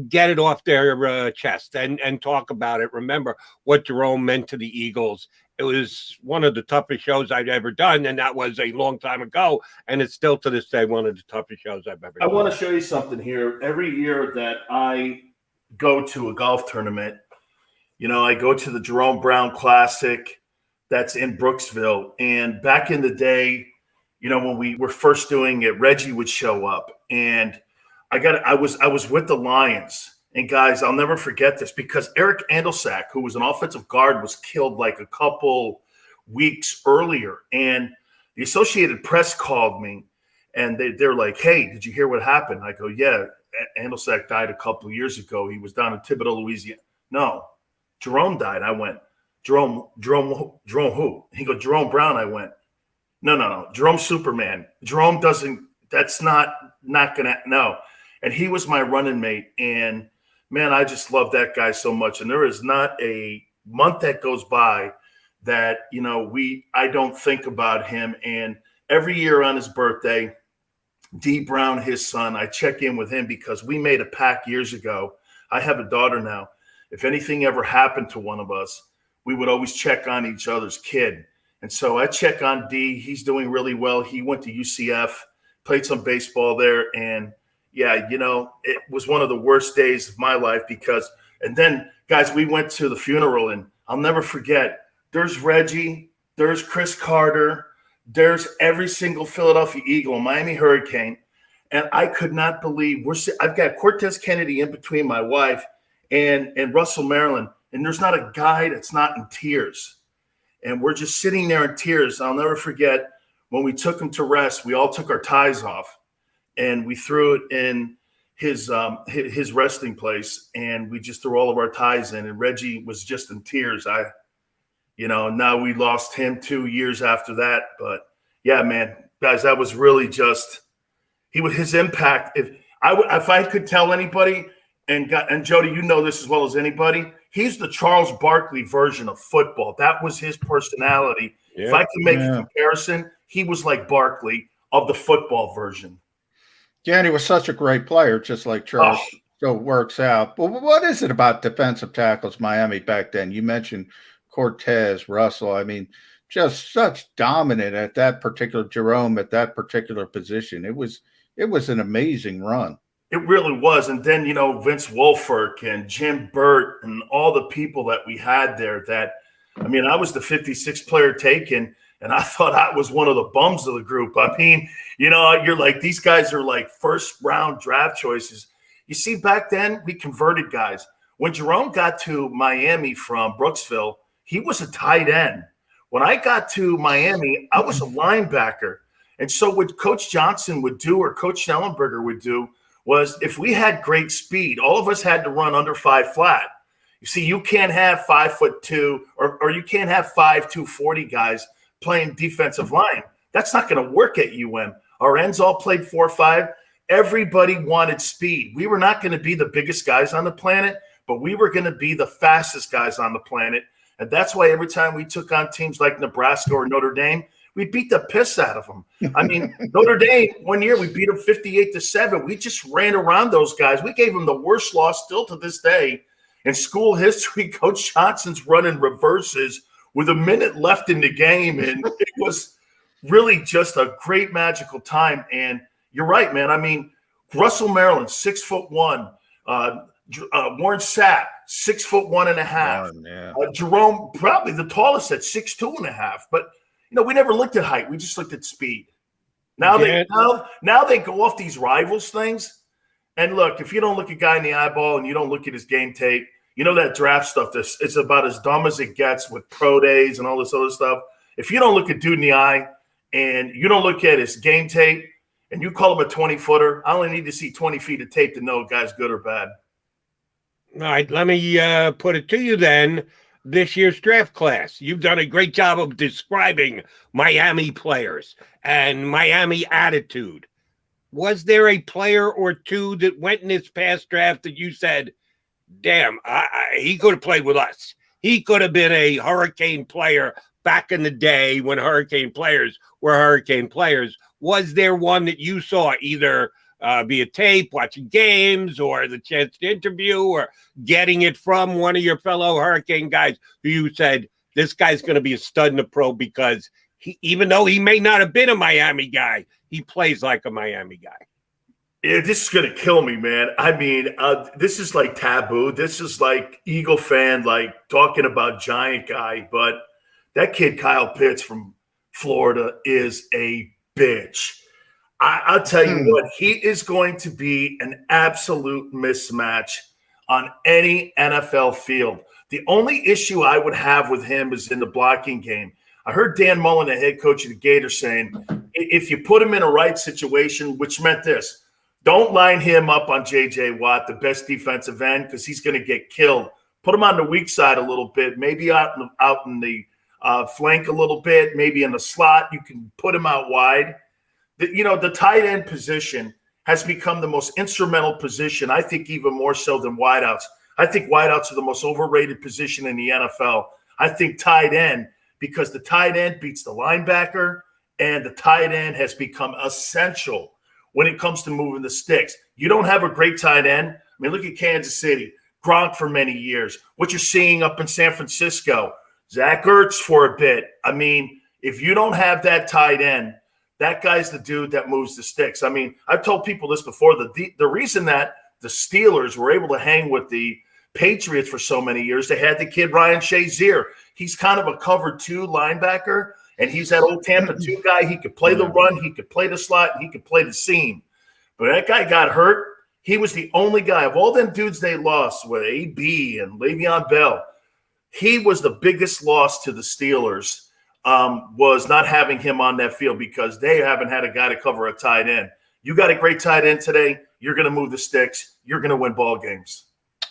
get it off their chest and talk about it. Remember what Jerome meant to the Eagles. It was one of the toughest shows I've ever done, and that was a long time ago, and it's still to this day one of the toughest shows I've ever done. I want to show you something here. Every year that I go to a golf tournament, I go to the Jerome Brown Classic that's in Brooksville. And back in the day, when we were first doing it, Reggie would show up, and I was with the Lions. And guys, I'll never forget this, because Eric Andelsack, who was an offensive guard, was killed like a couple weeks earlier. And the Associated Press called me, and they're like, "Hey, did you hear what happened?" I go, "Yeah, Andelsack died a couple of years ago. He was down in Thibodaux, Louisiana." "No, Jerome died." I went, Jerome who?" He goes, "Jerome Brown." I went, No, Jerome Superman. Jerome doesn't, that's not gonna, no. And he was my running mate, and man, I just love that guy so much. And there is not a month that goes by that, I don't think about him. And every year on his birthday, D Brown, his son, I check in with him, because we made a pact years ago. I have a daughter now. If anything ever happened to one of us, we would always check on each other's kid. And so I check on D. He's doing really well. He went to UCF, played some baseball there. And yeah, it was one of the worst days of my life, and then guys, we went to the funeral, and I'll never forget, there's Reggie, there's Chris Carter, there's every single Philadelphia Eagle, Miami Hurricane. And I could not believe I've got Cortez Kennedy in between my wife and Russell Maryland. And there's not a guy that's not in tears. And we're just sitting there in tears. I'll never forget when we took him to rest, we all took our ties off, and we threw it in his resting place, and we just threw all of our ties in, and Reggie was just in tears. Now we lost him 2 years after that. But yeah, man, guys, that was really just, his impact. If I could tell anybody, and Jody, you know this as well as anybody, he's the Charles Barkley version of football. That was his personality. Yeah. If I could make a comparison, he was like Barkley of the football version. Yeah, and he was such a great player, just like Charles. So it works out. But what is it about defensive tackles Miami back then? You mentioned Cortez, Russell. Just such dominant at that particular, Jerome at that particular position. It was an amazing run. It really was. And then, Vince Wolford and Jim Burt and all the people that we had there that, I mean, I was the 56th player taken, and I thought I was one of the bums of the group. I mean, you're like, these guys are like first-round draft choices. You see, back then, we converted guys. When Jerome got to Miami from Brooksville, he was a tight end. When I got to Miami, I was a linebacker. And so what Coach Johnson would do or Coach Schnellenberger would do was if we had great speed, all of us had to run under 5 flat. You see, you can't have 5'2" or you can't have 5'2", 240 guys playing defensive line. That's not going to work at UM. Our ends all played 4-5. Everybody wanted speed. We were not going to be the biggest guys on the planet, but we were going to be the fastest guys on the planet. And that's why every time we took on teams like Nebraska or Notre Dame, we beat the piss out of them. I mean, Notre Dame, one year we beat them 58-7. We just ran around those guys. We gave them the worst loss still to this day. In school history, Coach Johnson's running reverses with a minute left in the game. And it was really just a great magical time. And you're right, man. I mean, Russell Maryland, 6'1". Warren Sapp, 6'1.5". Jerome, probably the tallest at 6'2.5". But we never looked at height. We just looked at speed. Now they go off these rivals things. And look, if you don't look a guy in the eyeball and you don't look at his game tape, that draft stuff, it's about as dumb as it gets with pro days and all this other stuff. If you don't look a dude in the eye and you don't look at his game tape and you call him a 20-footer, I only need to see 20 feet of tape to know a guy's good or bad. All right, let me put it to you then. This year's draft class, you've done a great job of describing Miami players and Miami attitude. Was there a player or two that went in this past draft that you said, damn, he could have played with us? He could have been a Hurricane player back in the day when Hurricane players were Hurricane players. Was there one that you saw either via tape, watching games, or the chance to interview, or getting it from one of your fellow Hurricane guys who you said, this guy's going to be a stud in the pro because even though he may not have been a Miami guy, he plays like a Miami guy? Yeah, this is going to kill me, man. I mean, this is like taboo. This is like Eagle fan, like talking about Giant guy. But that kid, Kyle Pitts from Florida, is a bitch. I'll tell you what, he is going to be an absolute mismatch on any NFL field. The only issue I would have with him is in the blocking game. I heard Dan Mullen, the head coach of the Gators, saying if you put him in a right situation, which meant this, don't line him up on J.J. Watt, the best defensive end, because he's going to get killed. Put him on the weak side a little bit, maybe out in the flank a little bit, maybe in the slot. You can put him out wide. The tight end position has become the most instrumental position, I think even more so than wideouts. I think wideouts are the most overrated position in the NFL. I think tight end, because the tight end beats the linebacker, and the tight end has become essential when it comes to moving the sticks. You don't have a great tight end. I mean, look at Kansas City, Gronk for many years. What you're seeing up in San Francisco, Zach Ertz for a bit. I mean, if you don't have that tight end, that guy's the dude that moves the sticks. I mean, I've told people this before. The reason that the Steelers were able to hang with the Patriots for so many years, they had the kid Ryan Shazier. He's kind of a cover 2 linebacker, and he's that old Tampa 2 guy. He could play the run, he could play the slot, and he could play the seam. But that guy got hurt. He was the only guy of all them dudes they lost with AB and Le'Veon Bell. He was the biggest loss to the Steelers. Was not having him on that field because they haven't had a guy to cover a tight end. You got a great tight end today, you're going to move the sticks. You're going to win ball games.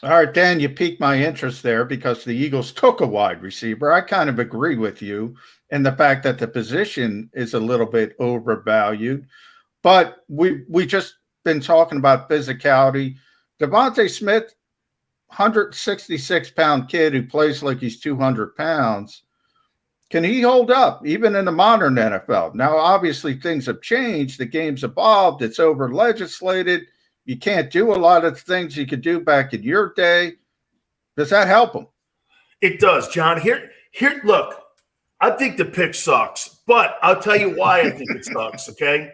All right, Dan, you piqued my interest there because the Eagles took a wide receiver. I kind of agree with you in the fact that the position is a little bit overvalued. But we just been talking about physicality. Devonta Smith, 166-pound kid who plays like he's 200 pounds. Can he hold up even in the modern NFL? Now, obviously, things have changed. The game's evolved. It's over-legislated. You can't do a lot of things you could do back in your day. Does that help him? It does, John. Here. Look, I think the pick sucks, but I'll tell you why I think it sucks, okay?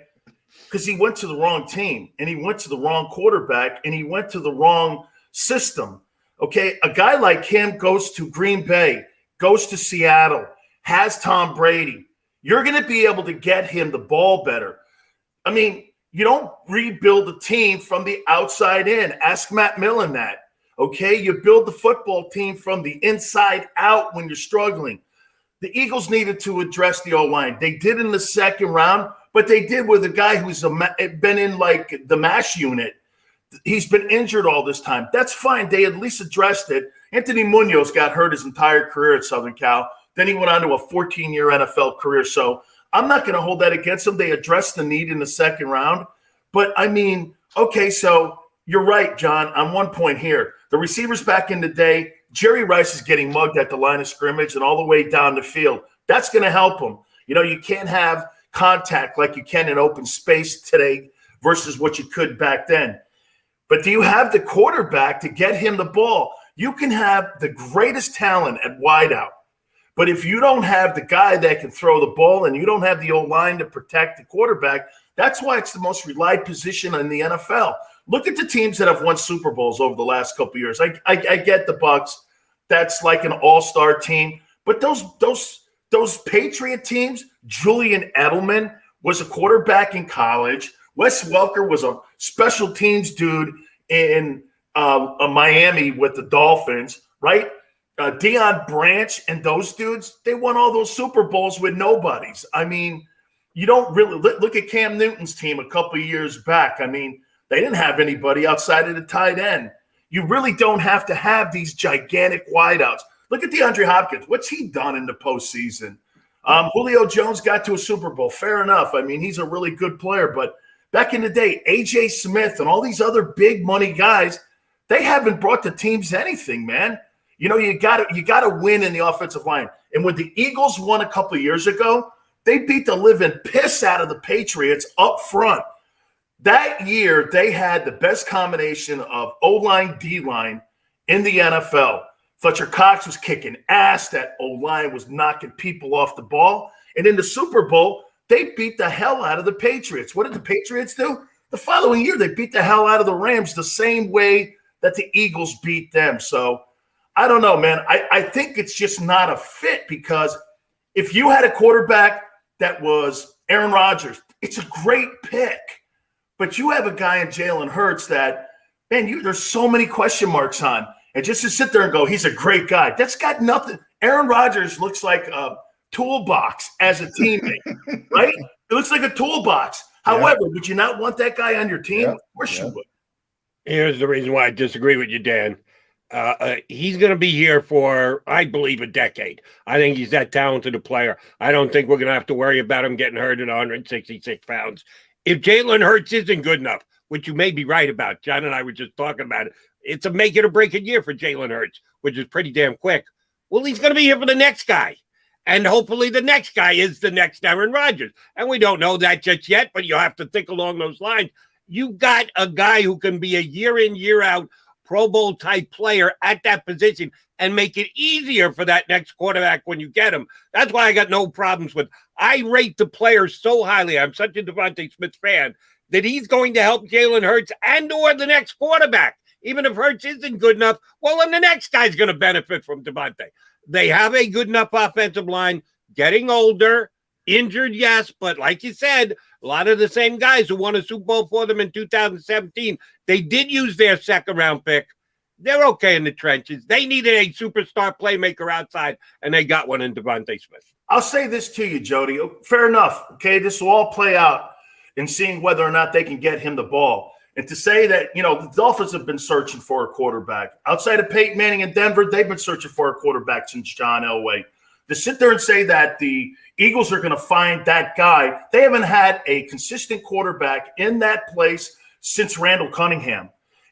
Because he went to the wrong team, and he went to the wrong quarterback, and he went to the wrong system, okay? A guy like him goes to Green Bay. goes to Seattle, has Tom Brady, you're going to be able to get him the ball better. I mean, you don't rebuild a team from the outside in. Ask Matt Millen that. Okay, you build the football team from the inside out when you're struggling. The Eagles needed to address the O-line. They did in the second round, but they did with a guy who's been in like the MASH unit. He's been injured all this time. That's fine. They at least addressed it. Anthony Munoz got hurt his entire career at Southern Cal. Then he went on to a 14-year NFL career. So I'm not going to hold that against them. They addressed the need in the second round. But, I mean, okay, so you're right, John, on one point here. The receivers back in the day, Jerry Rice is getting mugged at the line of scrimmage and all the way down the field. That's going to help him. You know, you can't have contact like you can in open space today versus what you could back then. But do you have the quarterback to get him the ball? You can have the greatest talent at wideout. But if you don't have the guy that can throw the ball and you don't have the O-line to protect the quarterback, that's why it's the most relied position in the NFL. Look at the teams that have won Super Bowls over the last couple of years. I get the Bucs. That's like an all-star team. But those Patriot teams, Julian Edelman was a quarterback in college. Wes Welker was a special teams dude in Miami with the Dolphins, right? Deion Branch and those dudes, they won all those Super Bowls with nobodies. I mean, you don't really look at Cam Newton's team a couple of years back. I mean, they didn't have anybody outside of the tight end. You really don't have to have these gigantic wideouts. Look at DeAndre Hopkins. What's he done in the postseason? Julio Jones got to a Super Bowl. Fair enough. I mean, he's a really good player. But back in the day, A.J. Smith and all these other big money guys, they haven't brought the teams anything, man. You know, you got to win in the offensive line. And when the Eagles won a couple of years ago, they beat the living piss out of the Patriots up front. That year, they had the best combination of O-line, D-line in the NFL. Fletcher Cox was kicking ass. That O-line was knocking people off the ball. And in the Super Bowl, they beat the hell out of the Patriots. What did the Patriots do? The following year, they beat the hell out of the Rams the same way that the Eagles beat them. So I don't know, man. I think it's just not a fit because if you had a quarterback that was Aaron Rodgers, it's a great pick. But you have a guy in Jalen Hurts that, man, there's so many question marks on. And just to sit there and go, he's a great guy, that's got nothing. Aaron Rodgers looks like a toolbox as a teammate, right? It looks like a toolbox. However, would you not want that guy on your team? Of course you would. Here's the reason why I disagree with you, Dan. He's going to be here for, I believe, a decade. I think he's that talented a player. I don't think we're going to have to worry about him getting hurt at 166 pounds. If Jalen Hurts isn't good enough, which you may be right about, John and I were just talking about it, it's a make it or break it year for Jalen Hurts, which is pretty damn quick. Well, he's going to be here for the next guy. And hopefully the next guy is the next Aaron Rodgers. And we don't know that just yet, but you have to think along those lines. You got a guy who can be a year in, year out Pro Bowl type player at that position and make it easier for that next quarterback when you get him. That's why I got no problems with. I rate the player so highly. I'm such a Devonta Smith fan that he's going to help Jalen Hurts and or the next quarterback. Even if Hurts isn't good enough, well, then the next guy's going to benefit from Devonta. They have a good enough offensive line, getting older, injured, yes, but like you said, a lot of the same guys who won a Super Bowl for them in 2017, they did use their second-round pick. They're okay in the trenches. They needed a superstar playmaker outside, and they got one in Devonta Smith. I'll say this to you, Jody. Fair enough, okay? This will all play out in seeing whether or not they can get him the ball. And to say that, you know, the Dolphins have been searching for a quarterback. Outside of Peyton Manning in Denver, they've been searching for a quarterback since John Elway. To sit there and say that the Eagles are going to find that guy, they haven't had a consistent quarterback in that place since Randall Cunningham.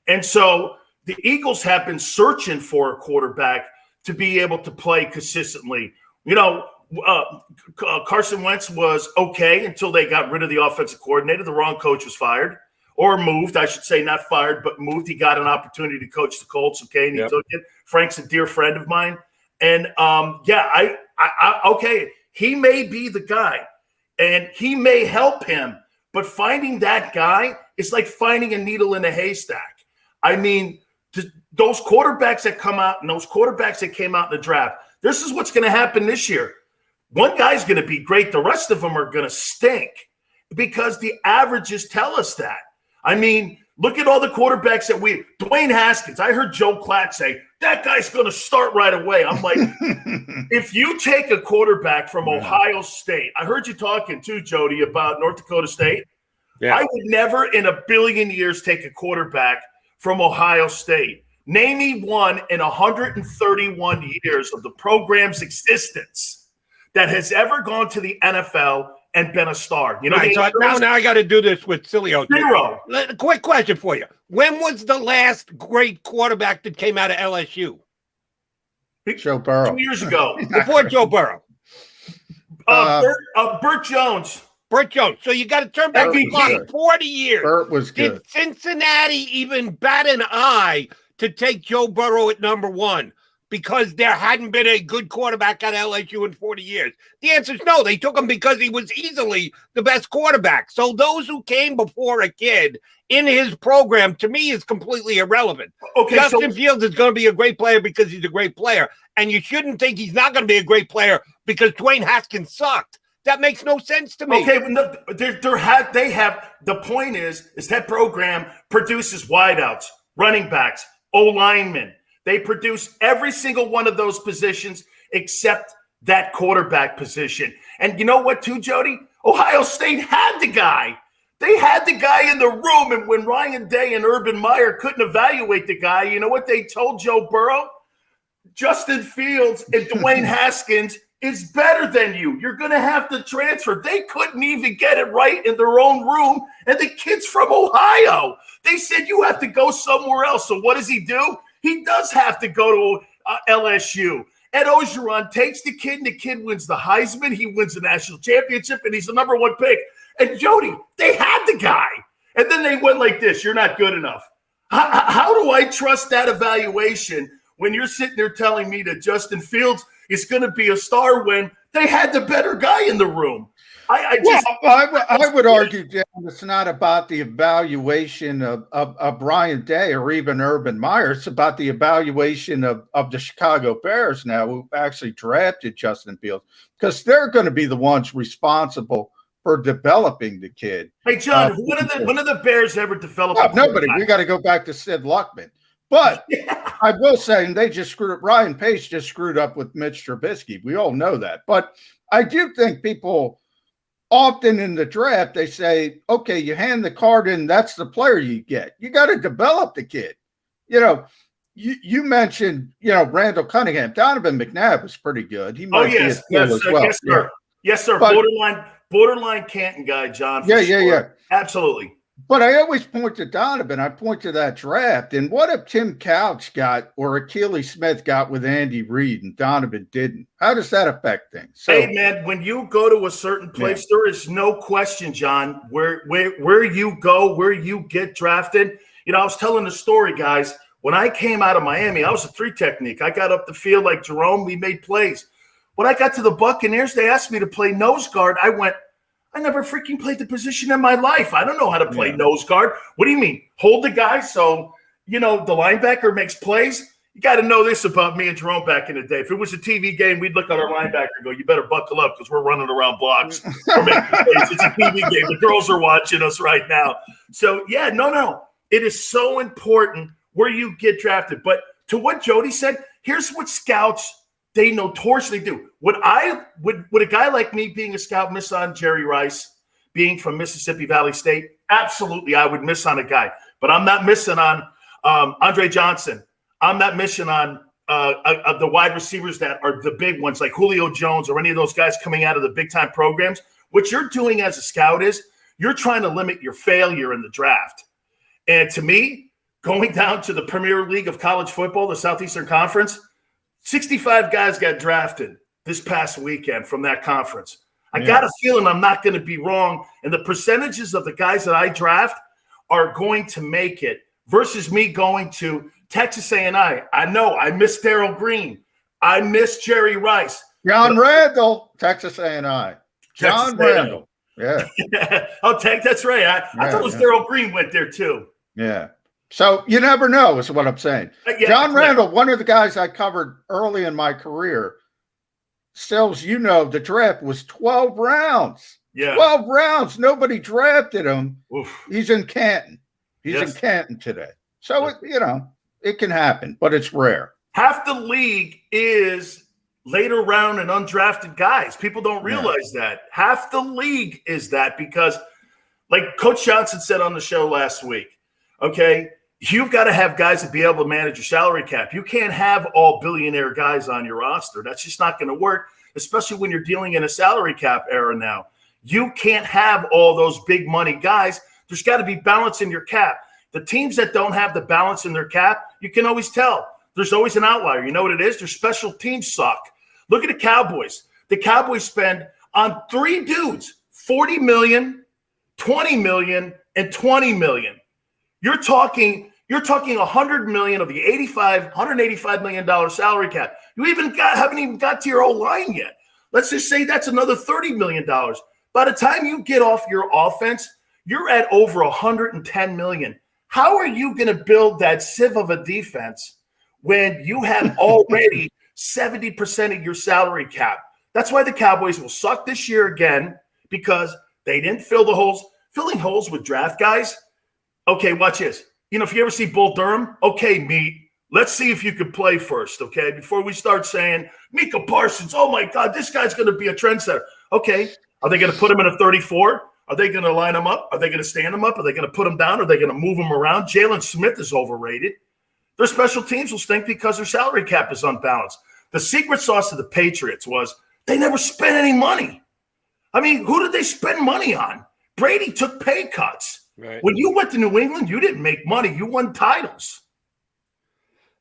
And so the Eagles have been searching for a quarterback to be able to play consistently. You know, Carson Wentz was okay until they got rid of the offensive coordinator. The wrong coach was fired. Or moved, I should say, not fired, but moved. He got an opportunity to coach the Colts, okay, and he took it. Frank's a dear friend of mine. And, okay, he may be the guy, and he may help him, but finding that guy is like finding a needle in a haystack. I mean, those quarterbacks that come out and those quarterbacks that came out in the draft, This is what's going to happen this year. One guy's going to be great. The rest of them are going to stink because the averages tell us that. I mean, look at all the quarterbacks that Dwayne Haskins. I heard Joe Klatt say, that guy's going to start right away. I'm like, if you take a quarterback from Ohio State, I heard you talking too, Jody, about North Dakota State. Yeah. I would never in a billion years take a quarterback from Ohio State. Name me one in 131 years of the program's existence that has ever gone to the NFL and been a star. You know, right, so now I got to do this with Sileo. Zero. Quick question for you. When was the last great quarterback that came out of LSU? Joe Burrow. 2 years ago. Before Joe Burrow. Burt Jones. Burt Jones. So you got to turn back the clock 40 years. Burt was good. Did Cincinnati even bat an eye to take Joe Burrow at number one? Because there hadn't been a good quarterback at LSU in 40 years? The answer is no. They took him because he was easily the best quarterback. So those who came before a kid in his program, to me, is completely irrelevant. Okay, Justin Fields is going to be a great player because he's a great player. And you shouldn't think he's not going to be a great player because Dwayne Haskins sucked. That makes no sense to me. Okay, the point is that program produces wideouts, running backs, O-linemen. They produce every single one of those positions except that quarterback position. And you know what, too, Jody? Ohio State had the guy. They had the guy in the room, and when Ryan Day and Urban Meyer couldn't evaluate the guy, you know what they told Joe Burrow? Justin Fields and Dwayne Haskins is better than you. You're going to have to transfer. They couldn't even get it right in their own room, and the kid's from Ohio. They said you have to go somewhere else. So what does he do? He does have to go to LSU. Ed Ogeron takes the kid, and the kid wins the Heisman. He wins the national championship, and he's the number one pick. And Jody, they had the guy. And then they went like this. You're not good enough. How do I trust that evaluation when you're sitting there telling me that Justin Fields is going to be a star when they had the better guy in the room? I would argue, Jim, it's not about the evaluation of Brian Day or even Urban Meyer. It's about the evaluation of the Chicago Bears now, who actually drafted Justin Fields, because they're going to be the ones responsible for developing the kid. Hey, John, when are the Bears ever develop? Nobody. We got to go back to Sid Luckman. But I will say, and they just screwed up. Ryan Pace just screwed up with Mitch Trubisky. We all know that. But I do think people often in the draft, they say, okay, you hand the card in, that's the player you get. You got to develop the kid. You know, you mentioned, Randall Cunningham. Donovan McNabb was pretty good. He might yes, as well. Yes, sir. Yes, sir. But, borderline Canton guy, John. Yeah. Absolutely. But I always point to Donovan. I point to that draft. And what if Tim Couch got or Achilles Smith got with Andy Reid and Donovan didn't? How does that affect things? So, hey, man, when you go to a certain place, there is no question, John, where you go, where you get drafted. I was telling the story, guys. When I came out of Miami, I was a 3 technique. I got up the field like Jerome. We made plays. When I got to the Buccaneers, they asked me to play nose guard. I went, I never freaking played the position in my life. I don't know how to play nose guard. What do you mean? Hold the guy so, the linebacker makes plays? You got to know this about me and Jerome back in the day. If it was a TV game, we'd look at our linebacker and go, you better buckle up because we're running around blocks. We're making plays. It's a TV game. The girls are watching us right now. So, no. It is so important where you get drafted. But to what Jody said, here's what scouts – they notoriously do. Would a guy like me being a scout miss on Jerry Rice, being from Mississippi Valley State? Absolutely, I would miss on a guy. But I'm not missing on Andre Johnson. I'm not missing on the wide receivers that are the big ones like Julio Jones or any of those guys coming out of the big-time programs. What you're doing as a scout is you're trying to limit your failure in the draft. And to me, going down to the Premier League of college football, the Southeastern Conference, 65 guys got drafted this past weekend from that conference. I got a feeling I'm not going to be wrong. And the percentages of the guys that I draft are going to make it versus me going to Texas A&I. I know I miss Darryl Green. I miss Jerry Rice. John Randall, Texas A&I. John Randall. Yeah. That's right. I thought it was Darryl Green went there too. Yeah. So you never know is what I'm saying. John Randall, one of the guys I covered early in my career, Sells, the draft was 12 rounds. Yeah. 12 rounds. Nobody drafted him. Oof. He's in Canton. He's in Canton today. So, it can happen, but it's rare. Half the league is later round and undrafted guys. People don't realize that. Half the league is that because, like Coach Johnson said on the show last week, okay, you've got to have guys to be able to manage your salary cap. You can't have all billionaire guys on your roster. That's just not going to work, especially when you're dealing in a salary cap era now. You can't have all those big money guys. There's got to be balance in your cap. The teams that don't have the balance in their cap, you can always tell. There's always an outlier. You know what it is? Their special teams suck. Look at the Cowboys. The Cowboys spend on 3 dudes $40 million, $20 million, and $20 million. You're talking $100 million of the $185 million salary cap. You haven't even got to your O-line yet. Let's just say that's another $30 million. By the time you get off your offense, you're at over $110 million. How are you going to build that sieve of a defense when you have already 70% of your salary cap? That's why the Cowboys will suck this year again, because they didn't fill the holes. Filling holes with draft guys. Okay, watch this. If you ever see Bull Durham, okay, Meat, let's see if you could play first, okay, before we start saying, Micah Parsons, oh my God, this guy's going to be a trendsetter. Okay, are they going to put him in a 34? Are they going to line him up? Are they going to stand him up? Are they going to put him down? Are they going to move him around? Jalen Smith is overrated. Their special teams will stink because their salary cap is unbalanced. The secret sauce of the Patriots was they never spent any money. I mean, who did they spend money on? Brady took pay cuts. Right. When you went to New England, you didn't make money. You won titles.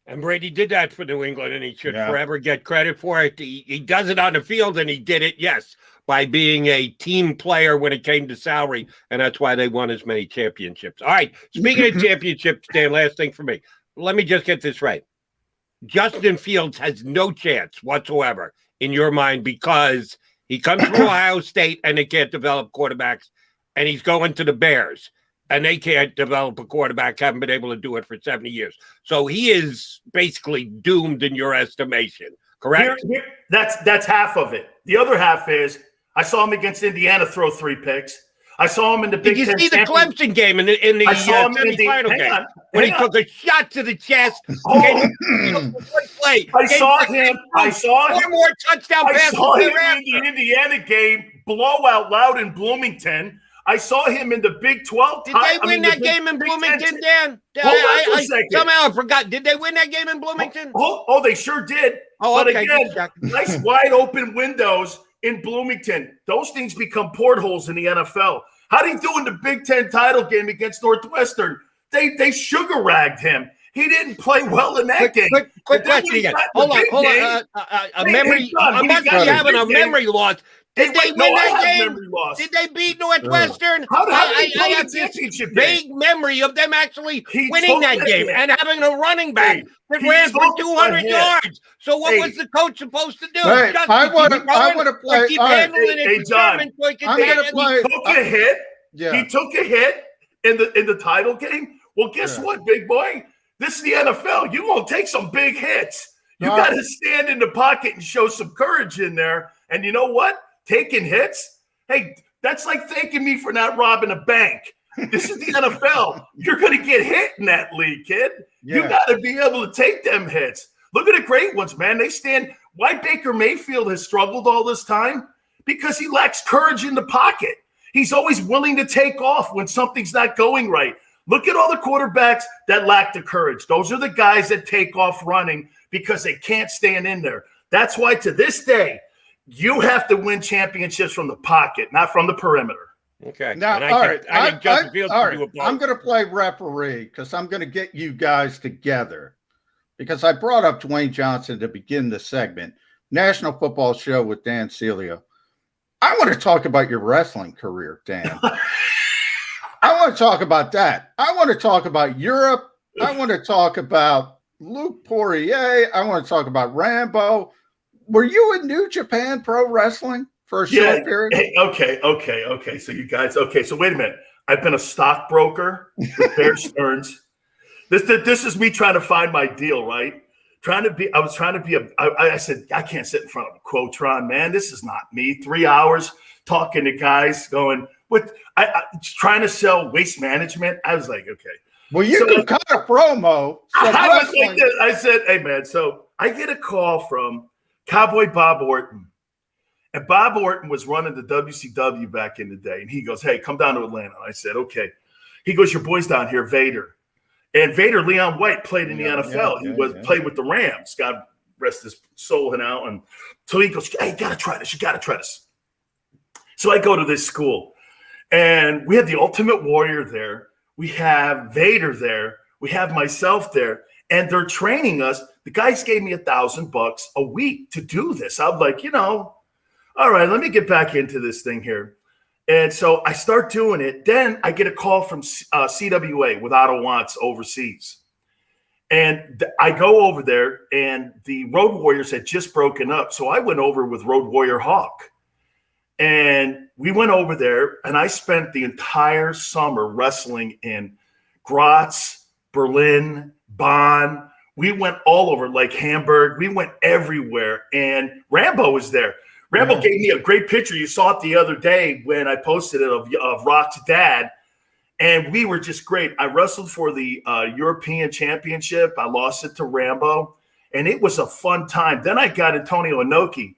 And Brady did that for New England, and he should forever get credit for it. He does it on the field, and he did it, yes, by being a team player when it came to salary, and that's why they won as many championships. All right, speaking of championships, Dan, last thing for me. Let me just get this right. Justin Fields has no chance whatsoever in your mind because he comes from Ohio State, and they can't develop quarterbacks, and he's going to the Bears. And they can't develop a quarterback, haven't been able to do it for 70 years. So he is basically doomed in your estimation, correct? That's half of it. The other half is I saw him against Indiana throw 3 picks. I saw him in the Big Ten. Did you see the Clemson game in the semifinal game when he took a shot to the chest? I saw him. 4 more touchdown passes. I saw him in the Indiana game, blowout loud in Bloomington. I saw him in the Big 12. Did they win that game in Bloomington, Dan? Somehow I forgot. Did they win that game in Bloomington? Oh, they sure did. Oh, but okay. Again, nice wide open windows in Bloomington. Those things become portholes in the NFL. How did he do in the Big Ten title game against Northwestern? They sugar ragged him. He didn't play well in that game. Quick question again. Hold on. A memory. I must be having a memory loss. Did they win that game? Did they beat Northwestern? I have this vague memory of them actually winning that game and having a running back that ran for 200 yards. So what was the coach supposed to do? Hey, I want to play. Hey, John, I'm going to play. He took a hit. Yeah. He took a hit in the title game. Well, guess what, big boy? This is the NFL. You're going to take some big hits. You got to stand in the pocket and show some courage in there. And you know what? Taking hits? Hey, that's like thanking me for not robbing a bank. This is the NFL. You're going to get hit in that league, kid. Yeah. You got to be able to take them hits. Look at the great ones, man. They stand. Why Baker Mayfield has struggled all this time? Because he lacks courage in the pocket. He's always willing to take off when something's not going right. Look at all the quarterbacks that lack the courage. Those are the guys that take off running because they can't stand in there. That's why to this day, you have to win championships from the pocket, not from the perimeter. Okay. Now, I'm going to play referee because I'm going to get you guys together because I brought up Dwayne Johnson to begin the segment. National Football Show with Dan Sileo. I want to talk about your wrestling career, Dan. I want to talk about that. I want to talk about Europe. I want to talk about Luke Poirier. I want to talk about Rambo. Were you in New Japan Pro Wrestling for a short period? Hey, okay. So you guys, so wait a minute. I've been a stockbroker with Bear Stearns. This is me trying to find my deal, right? I said, I can't sit in front of a Quotron, man. This is not me. 3 hours talking to guys going, trying to sell waste management. I was like, okay. Well, you could cut a promo. I said, hey, man. So I get a call from Cowboy Bob Orton. And Bob Orton was running the WCW back in the day. And he goes, hey, come down to Atlanta. And I said, okay. He goes, your boy's down here, Vader. And Vader, Leon White, played in the NFL. He played with the Rams. God rest his soul now. And so he goes, hey, you got to try this. You got to try this. So I go to this school. And we had the Ultimate Warrior there. We have Vader there. We have myself there. And they're training us. The guys gave me $1,000 a week to do this. I'm like, all right, let me get back into this thing here. And so I start doing it. Then I get a call from CWA with Otto Wantz overseas. And I go over there, and the Road Warriors had just broken up. So I went over with Road Warrior Hawk. And we went over there, and I spent the entire summer wrestling in Graz, Berlin, Bonn. We went all over, like Hamburg. We went everywhere. And Rambo was there. Rambo gave me a great picture. You saw it the other day when I posted it of Rock's dad. And we were just great. I wrestled for the European Championship. I lost it to Rambo. And it was a fun time. Then I got Antonio Inoki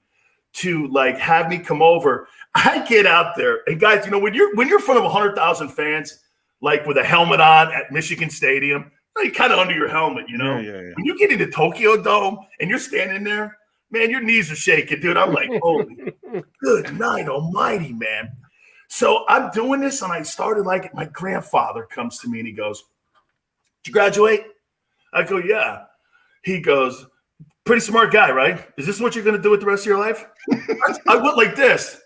to have me come over. I get out there. And guys, when you're in front of 100,000 fans, with a helmet on at Michigan Stadium, you're kind of under your helmet, When you get into Tokyo Dome and you're standing there, man, your knees are shaking, dude. I'm like, holy, good night almighty, man. So I'm doing this, and I started my grandfather comes to me, and he goes, did you graduate? I go, yeah. He goes, pretty smart guy, right? Is this what you're going to do with the rest of your life? I went like this.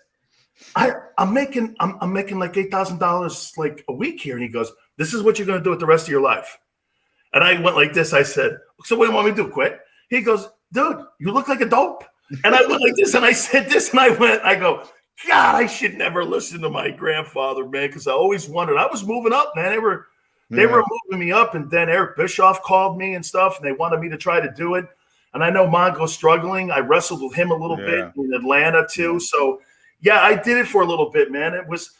I'm making like $8,000 a week here. And he goes, this is what you're going to do with the rest of your life. And I went like this. I said, so what do you want me to do? Quit? He goes, dude, you look like a dope. And I went like this, and I said this, and I go, God, I should never listen to my grandfather, man, because I always wondered. I was moving up, man. They were moving me up, and then Eric Bischoff called me and stuff, and they wanted me to try to do it. And I know Mongo's struggling. I wrestled with him a little bit in Atlanta too. So, yeah, I did it for a little bit, man.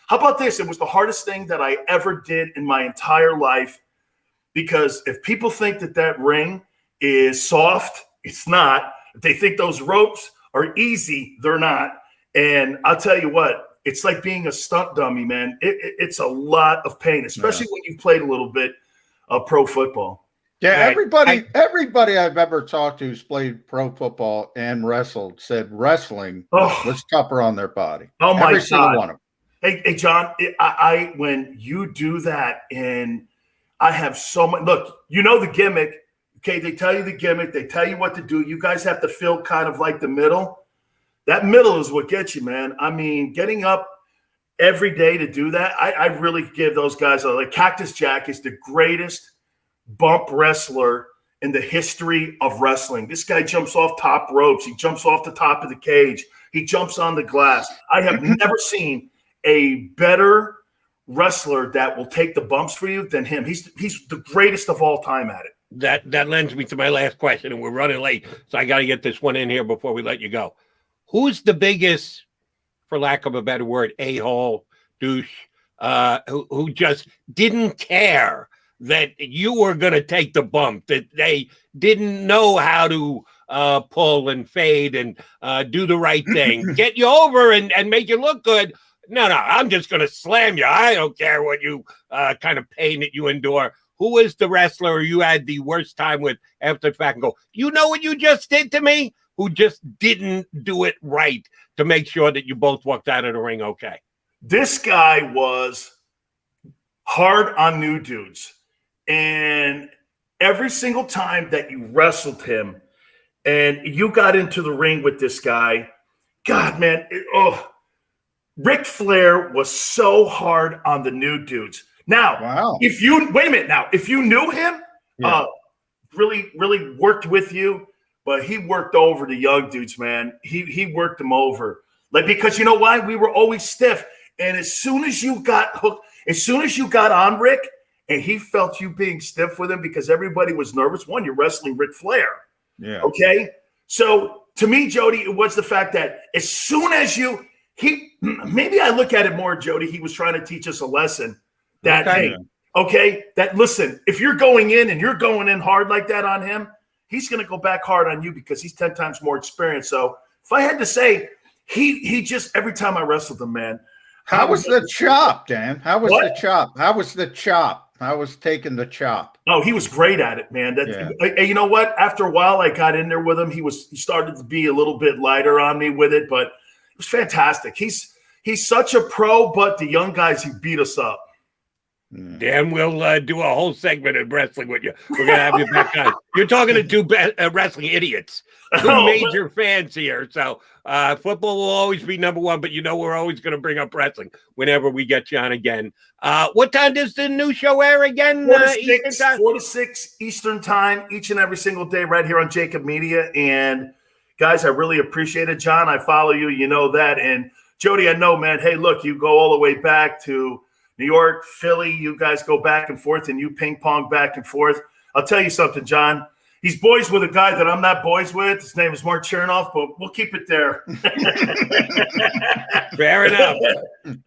How about this? It was the hardest thing that I ever did in my entire life, because if people think that ring is soft, it's not. If they think those ropes are easy, they're not. And I'll tell you what, it's like being a stunt dummy, man. It's a lot of pain, especially when you've played a little bit of pro football. Yeah, everybody I've ever talked to who's played pro football and wrestled said wrestling was tougher on their body. Oh, my God. Every single one of them. Hey, John, when you do that, and I have so much – look, the gimmick. Okay, they tell you the gimmick. They tell you what to do. You guys have to fill kind of like the middle. That middle is what gets you, man. I mean, getting up every day to do that, I really give those guys Cactus Jack is the greatest bump wrestler in the history of wrestling. This guy jumps off top ropes. He jumps off the top of the cage. He jumps on the glass. I have never seen a better wrestler that will take the bumps for you than him. He's the greatest of all time at it. That lends me to my last question, and we're running late, so I got to get this one in here before we let you go. Who's the biggest, for lack of a better word, a-hole, douche, who just didn't care that you were going to take the bump, that they didn't know how to pull and fade and do the right thing, get you over and make you look good? No, I'm just going to slam you. I don't care what you kind of pain that you endure. Who is the wrestler you had the worst time with after the fact and go, you know what you just did to me? Who just didn't do it right to make sure that you both walked out of the ring okay? This guy was hard on new dudes. And every single time that you wrestled him and you got into the ring with this guy, God, man, Ric Flair was so hard on the new dudes. Now, if you knew him, really, really worked with you, but he worked over the young dudes, man. He worked them over. Because you know why? We were always stiff. And as soon as you got hooked, as soon as you got on Rick, and he felt you being stiff with him because everybody was nervous. One, you're wrestling Ric Flair. Yeah. Okay. So to me, Jody, it was the fact that as soon as maybe I look at it more, Jody, he was trying to teach us a lesson that, that listen, if you're going in and you're going in hard like that on him, he's going to go back hard on you because he's 10 times more experienced. So if I had to say, he just, every time I wrestled him, man. How was the chop, Dan? How was the chop? How was the chop? How was taking the chop? Oh, he was great at it, man. You know what? After a while, I got in there with him. He started to be a little bit lighter on me with it, but it was fantastic. He's such a pro, but the young guys, he beat us up. Dan, we'll do a whole segment of wrestling with you. We're going to have you back on. You're talking to two wrestling idiots, two major fans here. So football will always be number one, but we're always going to bring up wrestling whenever we get you on again. What time does the new show air again? 4 to 6 Eastern time, each and every single day right here on JAKIB Media. And guys, I really appreciate it. John, I follow you. You know that. And Jody, I know, man. Hey, look, you go all the way back to New York, Philly, you guys go back and forth and you ping pong back and forth. I'll tell you something, John. He's boys with a guy that I'm not boys with. His name is Mark Chernoff, but we'll keep it there. Fair enough.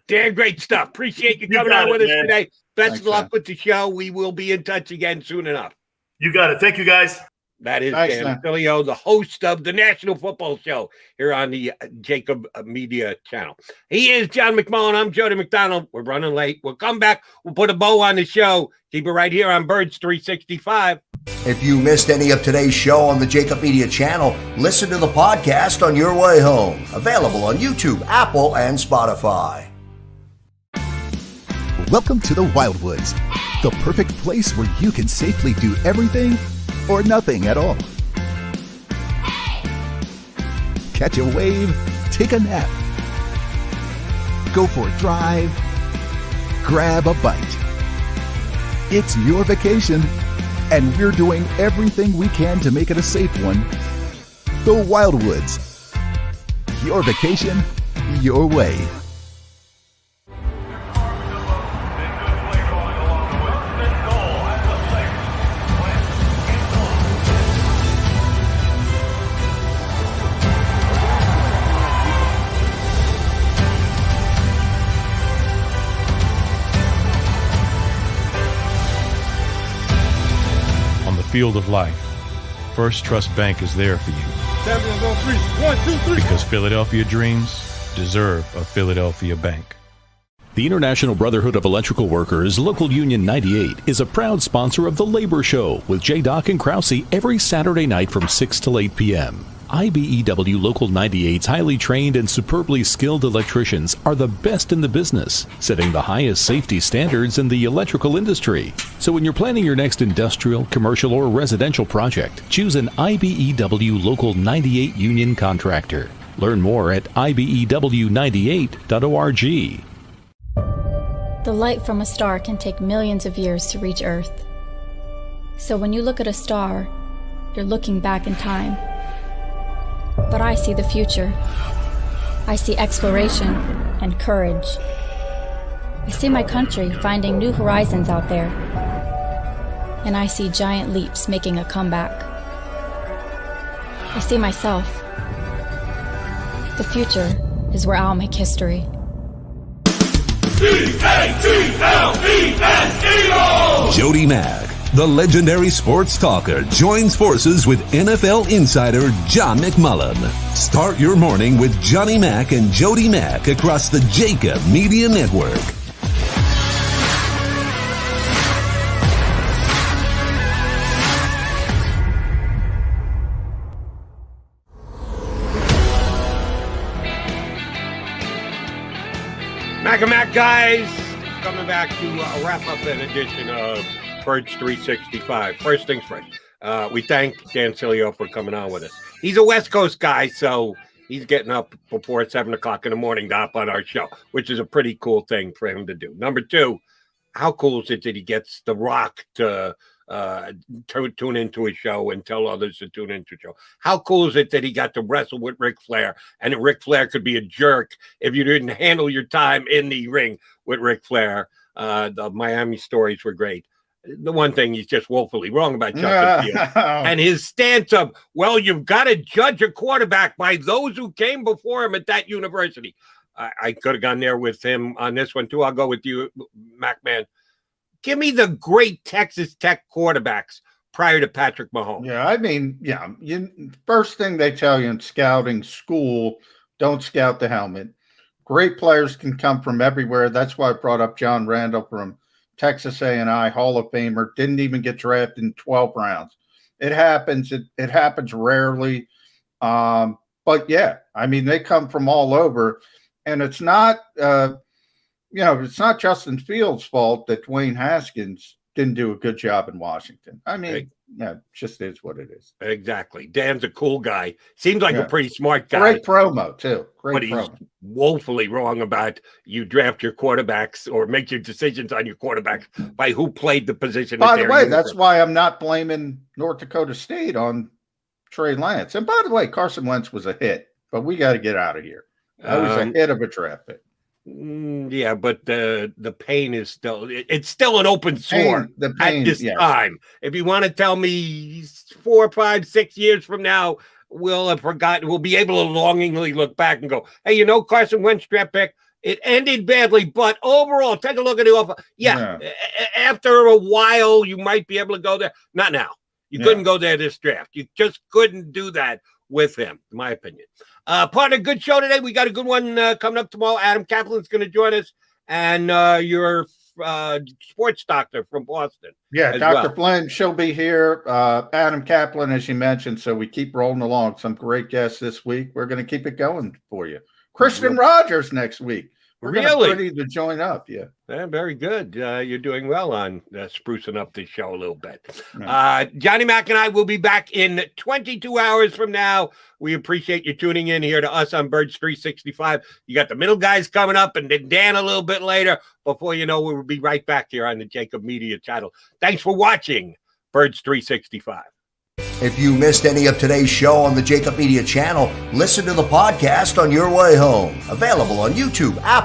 Dan, great stuff. Appreciate you coming on with us today. Best of luck with the show. We will be in touch again soon enough. You got it. Thank you, guys. That is Dan Sileo, the host of the National Football Show here on the JAKIB Media channel. He is John McMullen. I'm Jody McDonald. We're running late. We'll come back. We'll put a bow on the show. Keep it right here on Birds 365. If you missed any of today's show on the JAKIB Media channel, listen to the podcast on your way home. Available on YouTube, Apple, and Spotify. Welcome to the Wildwoods, the perfect place where you can safely do everything or nothing at all. Catch a wave, take a nap, go for a drive, grab a bite. It's your vacation, and we're doing everything we can to make it a safe one. The Wildwoods. Your vacation, your way. Field of life, First Trust Bank is there for you. Champions on 3. 1, 2, 3. Because Philadelphia dreams deserve a Philadelphia bank. The International Brotherhood of Electrical Workers, Local Union 98, is a proud sponsor of The Labor Show with J. and Krause every Saturday night from 6 till 8 p.m. IBEW Local 98's highly trained and superbly skilled electricians are the best in the business, setting the highest safety standards in the electrical industry. So when you're planning your next industrial, commercial, or residential project, choose an IBEW Local 98 union contractor. Learn more at ibew98.org. The light from a star can take millions of years to reach Earth. So when you look at a star, you're looking back in time. But I see the future. I see exploration and courage. I see my country finding new horizons out there. And I see giant leaps making a comeback. I see myself. The future is where I'll make history. Jody Mack, the legendary sports talker, joins forces with NFL insider John McMullen. Start your morning with Johnny Mack and Jody Mack across the JAKIB Media Network. Mac, guys, coming back to wrap up an edition of Birds 365. First things first, we thank Dan Sileo for coming on with us. He's a West Coast guy, so he's getting up before 7 o'clock in the morning to hop on our show, which is a pretty cool thing for him to do. Number two, how cool is it that he gets The Rock to tune into his show and tell others to tune into the show? How cool is it that he got to wrestle with Ric Flair, and that Ric Flair could be a jerk if you didn't handle your time in the ring with Ric Flair? The Miami stories were great. The one thing he's just woefully wrong about Justin Fields. And his stance of, well, you've got to judge a quarterback by those who came before him at that university. I could have gone there with him on this one, too. I'll go with you, MacMan. Give me the great Texas Tech quarterbacks prior to Patrick Mahomes. Yeah, I mean, first thing they tell you in scouting school, don't scout the helmet. Great players can come from everywhere. That's why I brought up John Randall from Texas A&I, Hall of Famer, didn't even get drafted in 12 rounds. It happens. It happens rarely. But, yeah, I mean, they come from all over. And it's not, it's not Justin Fields' fault that Dwayne Haskins didn't do a good job in Washington. I mean, it just is what it is. Exactly. Dan's a cool guy. Seems like a pretty smart guy. Great promo, too. But he's woefully wrong about you draft your quarterbacks or make your decisions on your quarterbacks by who played the position. By the way, that's why I'm not blaming North Dakota State on Trey Lance. And by the way, Carson Wentz was a hit, but we got to get out of here. That was a hit of a draft pick. Yeah, but the pain is still—it's still an open sore at this time. If you want to tell me 4, 5, 6 years from now, we'll have forgotten. We'll be able to longingly look back and go, "Hey, Carson Wentz draft pick. It ended badly, but overall, take a look at the offer. Yeah, after a while, you might be able to go there. Not now. You couldn't go there this draft. You just couldn't do that with him, in my opinion." Part of a good show today. We got a good one coming up tomorrow. Adam Kaplan's going to join us, and your sports doctor from Boston. Yeah, Dr. Flynn, she'll be here. Adam Kaplan, as you mentioned, so we keep rolling along. Some great guests this week. We're going to keep it going for you. Christian Rogers next week. We're ready to join up. Yeah, very good. You're doing well on sprucing up this show a little bit. Johnny Mac and I will be back in 22 hours from now. We appreciate you tuning in here to us on Birds 365. You got the middle guys coming up and then Dan a little bit later. Before you know, we'll be right back here on the JAKIB Media channel. Thanks for watching Birds 365. If you missed any of today's show on the JAKIB Media channel, listen to the podcast on your way home. Available on YouTube, Apple,